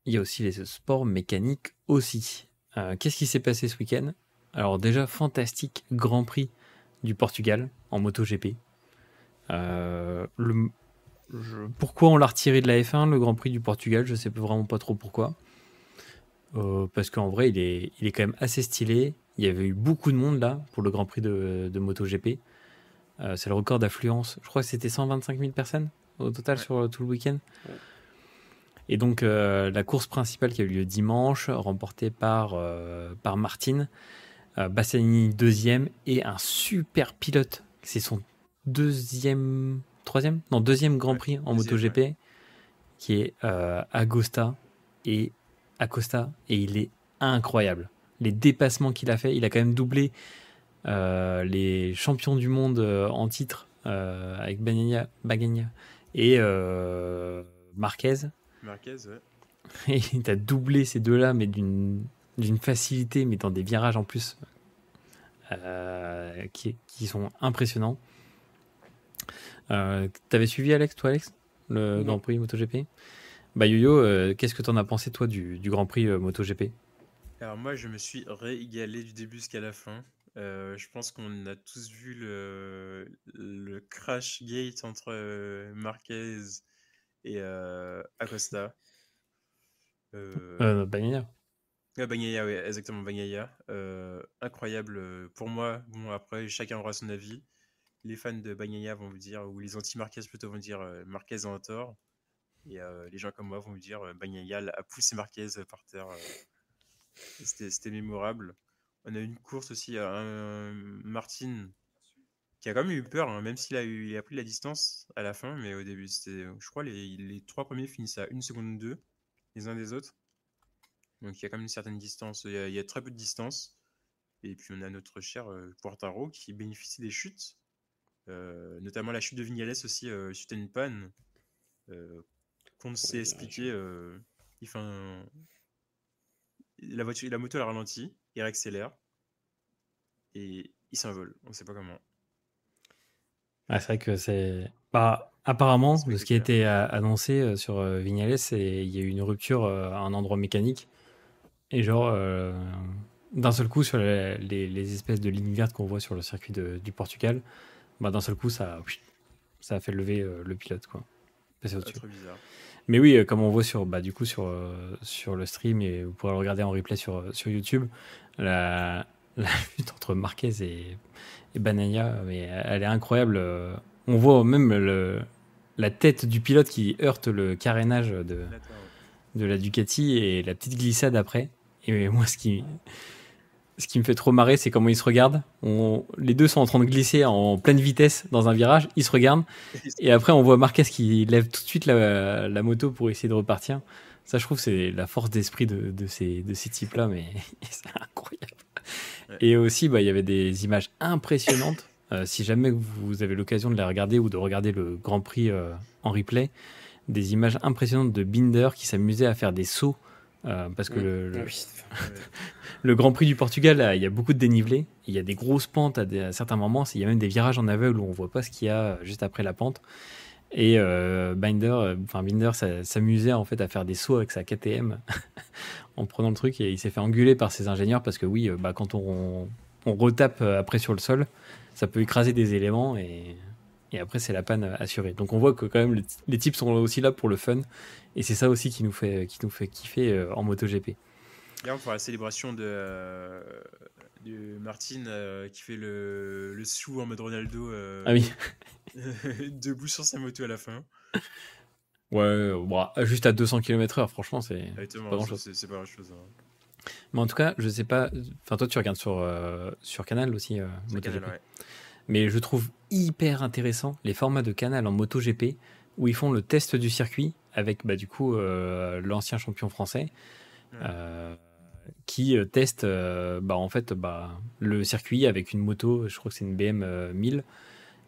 il y a aussi les sports mécaniques aussi. Qu'est-ce qui s'est passé ce week-end? Alors déjà, fantastique Grand Prix du Portugal en MotoGP. Pourquoi on l'a retiré de la F1, le Grand Prix du Portugal? Je sais vraiment pas trop pourquoi. Parce qu'en vrai, il est quand même assez stylé. Il y avait eu beaucoup de monde là pour le Grand Prix de MotoGP. C'est le record d'affluence. Je crois que c'était 125 000 personnes au total sur tout le week-end. Ouais. Et donc, la course principale qui a eu lieu dimanche, remportée par Martin. Bastianini deuxième et un super pilote. C'est son deuxième Grand Prix en MotoGP qui est Acosta et il est incroyable. Les dépassements qu'il a fait, il a quand même doublé les champions du monde en titre avec Bagnaia et Marquez. Marquez, ouais. Et il a doublé ces deux-là, mais d'une facilité, mais dans des virages en plus qui sont impressionnants. T'avais suivi toi Alex? le Non. Grand Prix MotoGP. Bah Yo-Yo, qu'est-ce que t'en as pensé toi du Grand Prix MotoGP? Alors moi, je me suis régalé du début jusqu'à la fin. Je pense qu'on a tous vu le crash gate entre Marquez et Acosta. Bagnaia. Bagnaia, ouais, exactement, Bagnaia. Incroyable pour moi. Bon, après, chacun aura son avis. Les fans de Bagnaia vont vous dire, ou les anti-Marquez plutôt vont dire Marquez a un tort. Et les gens comme moi vont vous dire Bagnaia a poussé Marquez par terre. C'était mémorable. On a eu une course aussi à un Martin qui a quand même eu peur, hein, même il a pris la distance à la fin, mais au début, je crois, les trois premiers finissent à 1 seconde 2 les uns des autres. Donc il y a quand même une certaine distance, il y a très peu de distance. Et puis on a notre cher Quartaro qui bénéficie des chutes, notamment la chute de Vignales aussi, suite à une panne qu'on ne sait expliquer. Il fait la moto elle a ralenti, il réaccélère et il s'envole. On ne sait pas comment. Ah, c'est vrai que c'est. Bah, apparemment, de ce qui a Spectaculaire. été annoncé sur Vignales, il y a eu une rupture à un endroit mécanique. Et genre, d'un seul coup, sur les espèces de lignes vertes qu'on voit sur le circuit du Portugal, bah, d'un seul coup, ça a fait lever le pilote, quoi. Passer Ah, au-dessus. trop bizarre. Mais oui, comme on voit sur le stream, et vous pourrez le regarder en replay sur YouTube, la, la lutte entre Marquez et Bagnaia, mais elle est incroyable. On voit même la tête du pilote qui heurte le carénage D'accord, ouais. de la Ducati et la petite glissade après. Et moi, ce qui me fait trop marrer, c'est comment ils se regardent. Les deux sont en train de glisser en pleine vitesse dans un virage, ils se regardent. Et après, on voit Marquez qui lève tout de suite la moto pour essayer de repartir. Ça, je trouve, c'est la force d'esprit de ces types-là, mais c'est incroyable. Ouais. Et aussi, bah, il y avait des images impressionnantes. Si jamais vous avez l'occasion de les regarder ou de regarder le Grand Prix en replay, des images impressionnantes de Binder qui s'amusait à faire des sauts. Parce que Ah oui. Ouais. le Grand Prix du Portugal, il y a beaucoup de dénivelé. Il y a des grosses pentes à certains moments. Il y a même des virages en aveugle où on voit pas ce qu'il y a juste après la pente. Et Binder s'amusait en fait à faire des sauts avec sa KTM en prenant le truc et il s'est fait engueuler par ses ingénieurs parce que oui, quand on retape après sur le sol, ça peut écraser des éléments et après c'est la panne assurée. Donc on voit que quand même les types sont aussi là pour le fun et c'est ça aussi qui nous fait kiffer en MotoGP. D'ailleurs, pour la célébration de Martin qui fait le sou en mode Ronaldo Ah oui. debout sur sa moto à la fin. Ouais, bon, juste à 200 km/h, franchement, c'est pas Exactement, grand chose. c'est pas grand chose. Hein. Mais en tout cas, je sais pas. Enfin, toi, tu regardes sur Canal aussi, C'est MotoGP. Canal, ouais. Mais je trouve hyper intéressant les formats de Canal en MotoGP où ils font le test du circuit avec du coup l'ancien champion français Ouais. qui teste en fait le circuit avec une moto, je crois que c'est une BM 1000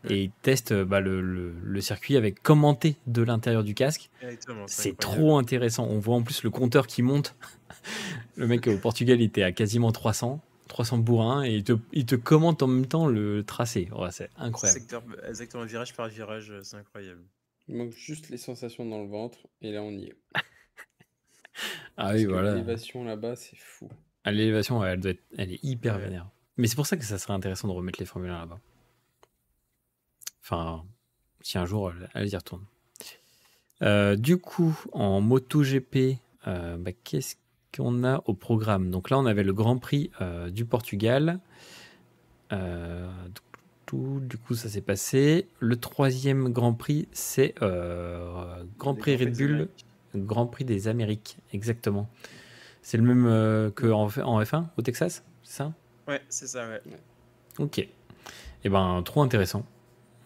Ouais. et ils testent le circuit avec commenté de l'intérieur du casque. Exactement, C'est incroyable. trop intéressant. On voit en plus le compteur qui monte. Le mec au Portugal, il était à quasiment 300 bourrins et il te commente en même temps le tracé. Ouais, c'est incroyable. Exactement, virage par virage, c'est incroyable. Il manque juste les sensations dans le ventre, et là on y est. Ah Parce oui, que voilà. l'élévation là-bas, c'est fou. À l'élévation, ouais, elle est hyper Ouais. vénère. Mais c'est pour ça que ça serait intéressant de remettre les Formule 1 là-bas. Enfin, si un jour elles y retournent. Du coup, en MotoGP, qu'est-ce qu'on a au programme? Donc là, on avait le Grand Prix du Portugal. Du coup, ça s'est passé. Le troisième Grand Prix, c'est Grand Le Prix Grand Prix Red des Bull, Amériques. Grand Prix des Amériques, exactement. C'est le même qu'en en F1 au Texas, c'est ça? Ouais, c'est ça, ouais. Ok. Et ben, trop intéressant.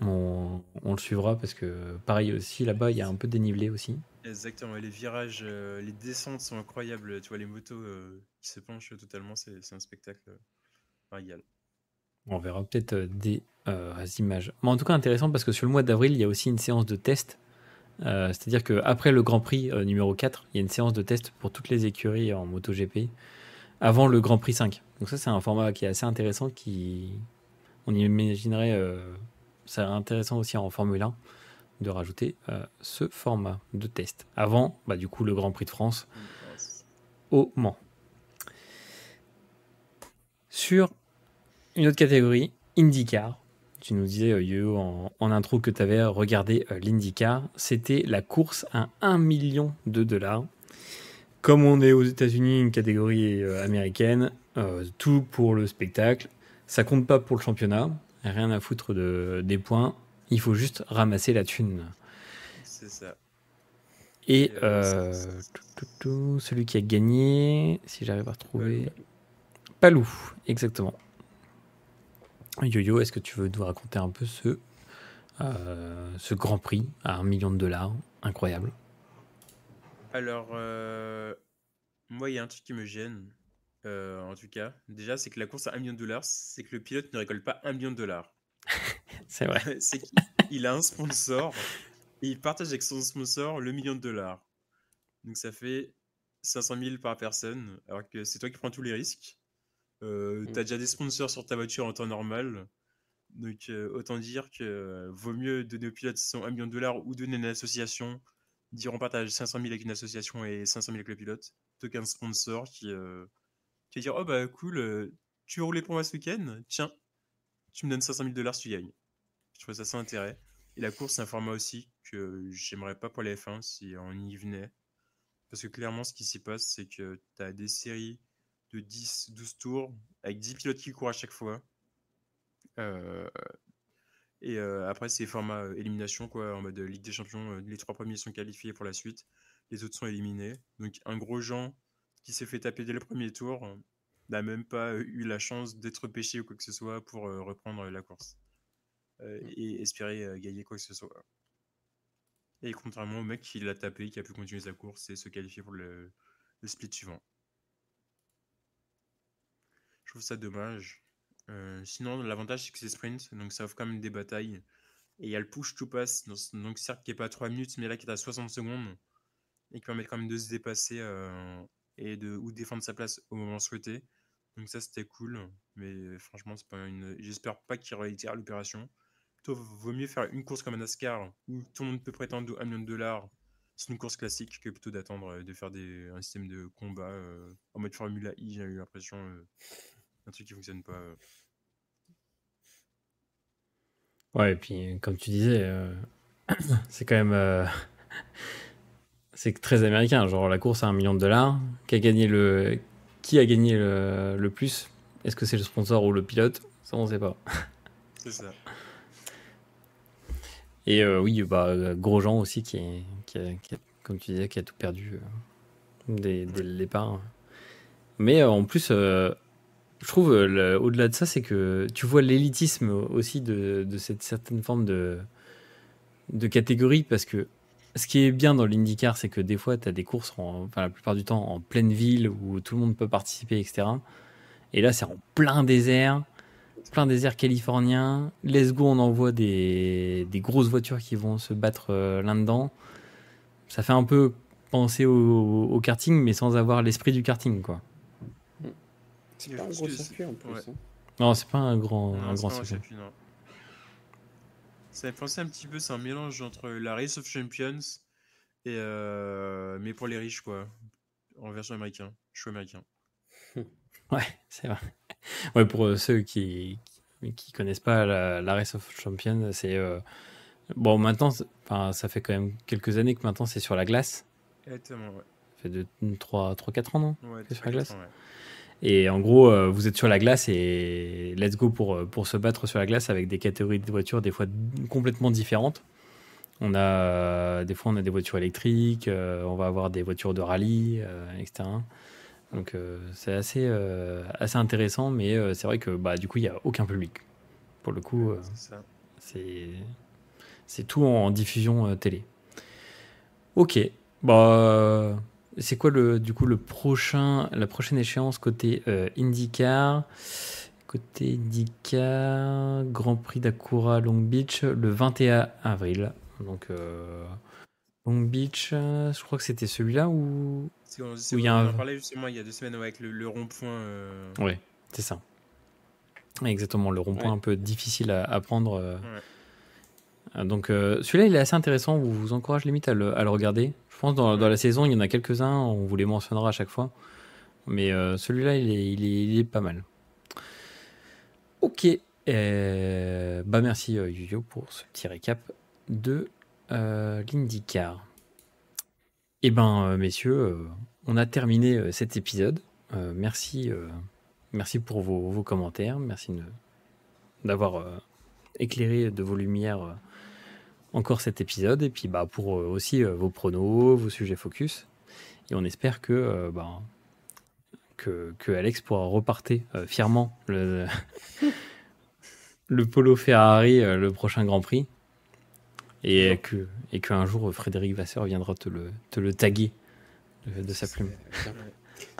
On le suivra parce que pareil aussi, là-bas, il y a un peu de dénivelé aussi. Exactement, et les virages, les descentes sont incroyables. Tu vois, les motos qui se penchent totalement, c'est un spectacle régal. On verra peut-être des images. Mais en tout cas, intéressant parce que sur le mois d'avril, il y a aussi une séance de test. C'est-à-dire qu'après le Grand Prix numéro 4, il y a une séance de test pour toutes les écuries en MotoGP avant le Grand Prix 5. Donc ça, c'est un format qui est assez intéressant. On imaginerait ça intéressant aussi en Formule 1 de rajouter ce format de test. Avant, du coup, le Grand Prix de France au Mans. Sur une autre catégorie, IndyCar. Tu nous disais, Yo, en intro que tu avais regardé l'IndyCar. C'était la course à $1 million. Comme on est aux États-Unis, une catégorie américaine, tout pour le spectacle. Ça compte pas pour le championnat. Rien à foutre des points. Il faut juste ramasser la thune. C'est ça. Et celui qui a gagné, si j'arrive à retrouver... Palou, exactement. Yo-Yo, est-ce que tu veux nous raconter un peu ce Grand Prix à $1 million? Incroyable. Alors, moi, il y a un truc qui me gêne, en tout cas. Déjà, c'est que la course à $1 million, c'est que le pilote ne récolte pas $1 million. C'est vrai. C'est qu'il a un sponsor et il partage avec son sponsor le $1 million. Donc, ça fait 500 000 par personne, alors que c'est toi qui prends tous les risques. T'as déjà des sponsors sur ta voiture en temps normal. Donc, autant dire que vaut mieux donner au pilote son $1 million ou donner une association, dire on partage 500 000 avec une association et 500 000 avec le pilote, plutôt qu'un sponsor qui va dire oh bah cool, tu veux rouler pour moi ce week-end? Tiens, tu me donnes $500 000 si tu gagnes. Je trouve ça sans intérêt. Et la course, c'est un format aussi que j'aimerais pas pour les F1 si on y venait. Parce que clairement, ce qui s'y passe, c'est que tu as des séries de 10, 12 tours avec 10 pilotes qui courent à chaque fois. Et après, c'est format élimination, quoi, en mode Ligue des Champions. Les 3 premiers sont qualifiés pour la suite, les autres sont éliminés. Donc, un Grosjean qui s'est fait taper dès le premier tour n'a même pas eu la chance d'être pêché ou quoi que ce soit pour reprendre la course et espérer gagner quoi que ce soit. Et contrairement au mec qui l'a tapé, qui a pu continuer sa course et se qualifier pour le split suivant. Je trouve ça dommage. Sinon, l'avantage, c'est que c'est sprint, donc ça offre quand même des batailles. Et il y a le push to pass, donc certes qui n'est pas à 3 minutes, mais là qui est à 60 secondes, et qui permet quand même de se dépasser ou défendre sa place au moment souhaité. Donc ça, c'était cool, mais franchement, c'est pas j'espère pas qu'il réitère l'opération. Plutôt, vaut mieux faire une course comme un NASCAR, où tout le monde peut prétendre $1 million. C'est une course classique que plutôt d'attendre de faire un système de combat en mode Formula I, j'ai eu l'impression un truc qui fonctionne pas. Ouais, et puis comme tu disais, c'est quand même c'est très américain. Genre la course à $1 million, qui a gagné le plus? Est-ce que c'est le sponsor ou le pilote? Ça, on sait pas. C'est ça. Et oui, Grosjean aussi qui a, comme tu disais, qui a tout perdu dès le départ. Mais en plus, je trouve, au-delà de ça, c'est que tu vois l'élitisme aussi de cette certaine forme de catégorie, parce que ce qui est bien dans l'IndyCar, c'est que des fois, tu as des courses, la plupart du temps, en pleine ville, où tout le monde peut participer, etc. Et là, c'est en plein désert californien. Let's go, on envoie des grosses voitures qui vont se battre là-dedans. Ça fait un peu penser au karting, mais sans avoir l'esprit du karting, quoi. C'est pas un gros circuit en plus. Ouais. Hein. Non, c'est pas un grand circuit. Non. Ça me fait penser un petit peu, c'est un mélange entre la Race of Champions et mais pour les riches, quoi, en version américaine, choix américain. Ouais, c'est vrai. Ouais, pour ceux qui connaissent pas la Race of Champions, c'est bon, maintenant, ça fait quand même quelques années que maintenant c'est sur la glace. Exactement, ouais. Ça fait 3-4 ans, non? Ouais, c'est sur la glace. Ans, ouais. Et en gros, vous êtes sur la glace et let's go pour se battre sur la glace avec des catégories de voitures des fois complètement différentes. Des fois, on a des voitures électriques, on va avoir des voitures de rallye, etc. Donc, c'est assez intéressant, mais c'est vrai que du coup, il n'y a aucun public. Pour le coup, c'est tout en diffusion télé. Ok, c'est quoi la prochaine échéance côté IndyCar? Côté IndyCar, Grand Prix d'Acura Long Beach le 21 avril. Donc Long Beach, je crois que c'était celui-là où il y a on en parlait justement il y a 2 semaines avec le rond-point. Ouais, c'est ça. Exactement, le rond-point un peu difficile à prendre. Donc celui-là, il est assez intéressant. On vous encourage limite à le regarder. Je pense dans la saison, il y en a quelques-uns. On vous les mentionnera à chaque fois. Mais celui-là, il est pas mal. Ok. Merci Yuyo pour ce petit récap de l'IndyCar. Messieurs, on a terminé cet épisode. Merci pour vos commentaires. Merci d'avoir éclairé de vos lumières encore cet épisode. Et puis pour aussi vos pronos, vos sujets focus. Et on espère que Alex pourra repartir fièrement le Polo Ferrari, le prochain Grand Prix. Et qu'un jour Frédéric Vasseur viendra te le taguer de sa plume.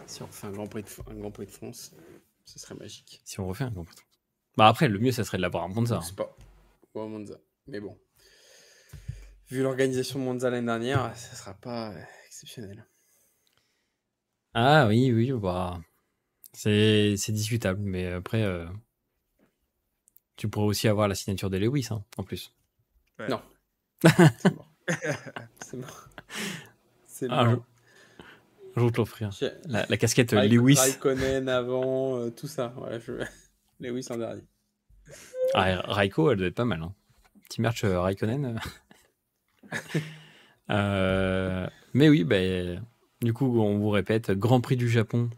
Si on refait un Grand Prix de France, ce serait magique. Si on refait un Grand Prix. Après, le mieux, ça serait de l'avoir à Monza. C'est pas à Monza. Mais bon. Vu l'organisation de Monza l'année dernière, ça sera pas exceptionnel. Ah oui, c'est discutable. Mais après, tu pourrais aussi avoir la signature de Lewis, en plus. Ouais. Non. C'est mort. C'est mort. Je vais te l'offrir. La casquette Lewis. Raikkonen avant, tout ça. Ouais, Lewis en dernier. Raiko, elle doit être pas mal. Petit merch Raikkonen. Mais oui, du coup, on vous répète, Grand Prix du Japon.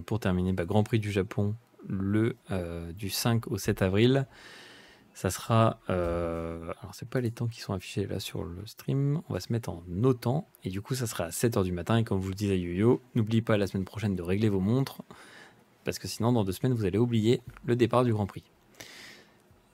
Pour terminer, Grand Prix du Japon du 5 au 7 avril. Ça sera... alors, c'est pas les temps qui sont affichés là sur le stream. On va se mettre en nos temps. Et du coup, ça sera à 7h du matin. Et comme vous le disait Yo-Yo, n'oubliez pas la semaine prochaine de régler vos montres. Parce que sinon, dans 2 semaines, vous allez oublier le départ du Grand Prix.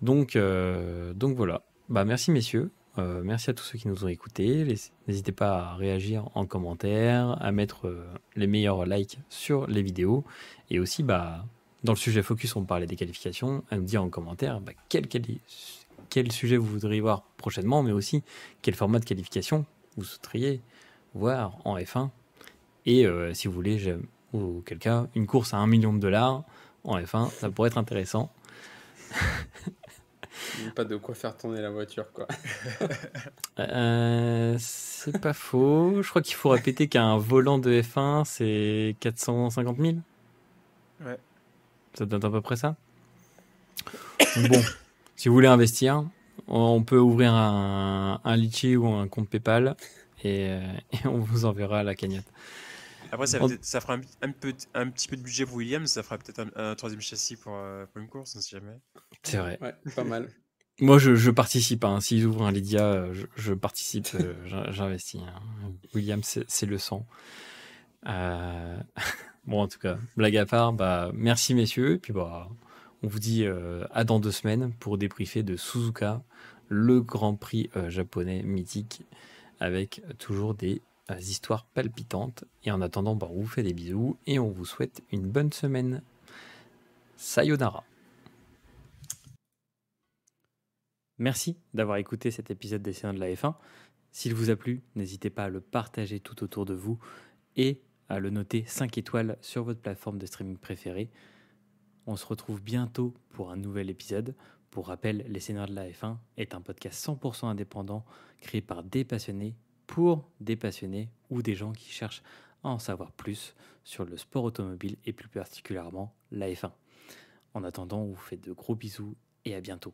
Donc voilà. Merci messieurs. Merci à tous ceux qui nous ont écoutés. N'hésitez pas à réagir en commentaire, à mettre les meilleurs likes sur les vidéos. Et aussi, dans le sujet focus, on parlait des qualifications, à nous dire en commentaire quel sujet vous voudriez voir prochainement, mais aussi quel format de qualification vous souhaiteriez voir en F1. Et si vous voulez, ou auquel cas, une course à $1 million en F1, ça pourrait être intéressant. Pas de quoi faire tourner la voiture, quoi. C'est pas faux. Je crois qu'il faut répéter qu'un volant de F1, c'est 450 000. Ouais. Ça donne à peu près ça. Donc bon, si vous voulez investir, on peut ouvrir un Litchi ou un compte PayPal et on vous enverra la cagnotte. Après, ça fera un petit peu de budget pour Williams, ça fera peut-être un troisième châssis pour une course, on ne sait jamais. C'est vrai. Ouais, pas mal. Moi, je participe. S'ils ouvrent un Lydia, je participe, j'investis. Williams, c'est le sang. Bon, en tout cas, blague à part, merci messieurs. Et puis, on vous dit à dans 2 semaines pour débriefer de Suzuka, le Grand Prix japonais mythique, avec toujours des histoires palpitantes. Et en attendant, on vous fait des bisous et on vous souhaite une bonne semaine. Sayonara. Merci d'avoir écouté cet épisode des Sénats de la F1. S'il vous a plu, n'hésitez pas à le partager tout autour de vous et à le noter 5 étoiles sur votre plateforme de streaming préférée. On se retrouve bientôt pour un nouvel épisode. Pour rappel, Les Sénats de la F1 est un podcast 100% indépendant créé par des passionnés pour des passionnés ou des gens qui cherchent à en savoir plus sur le sport automobile et plus particulièrement la F1. En attendant, on vous fait de gros bisous et à bientôt.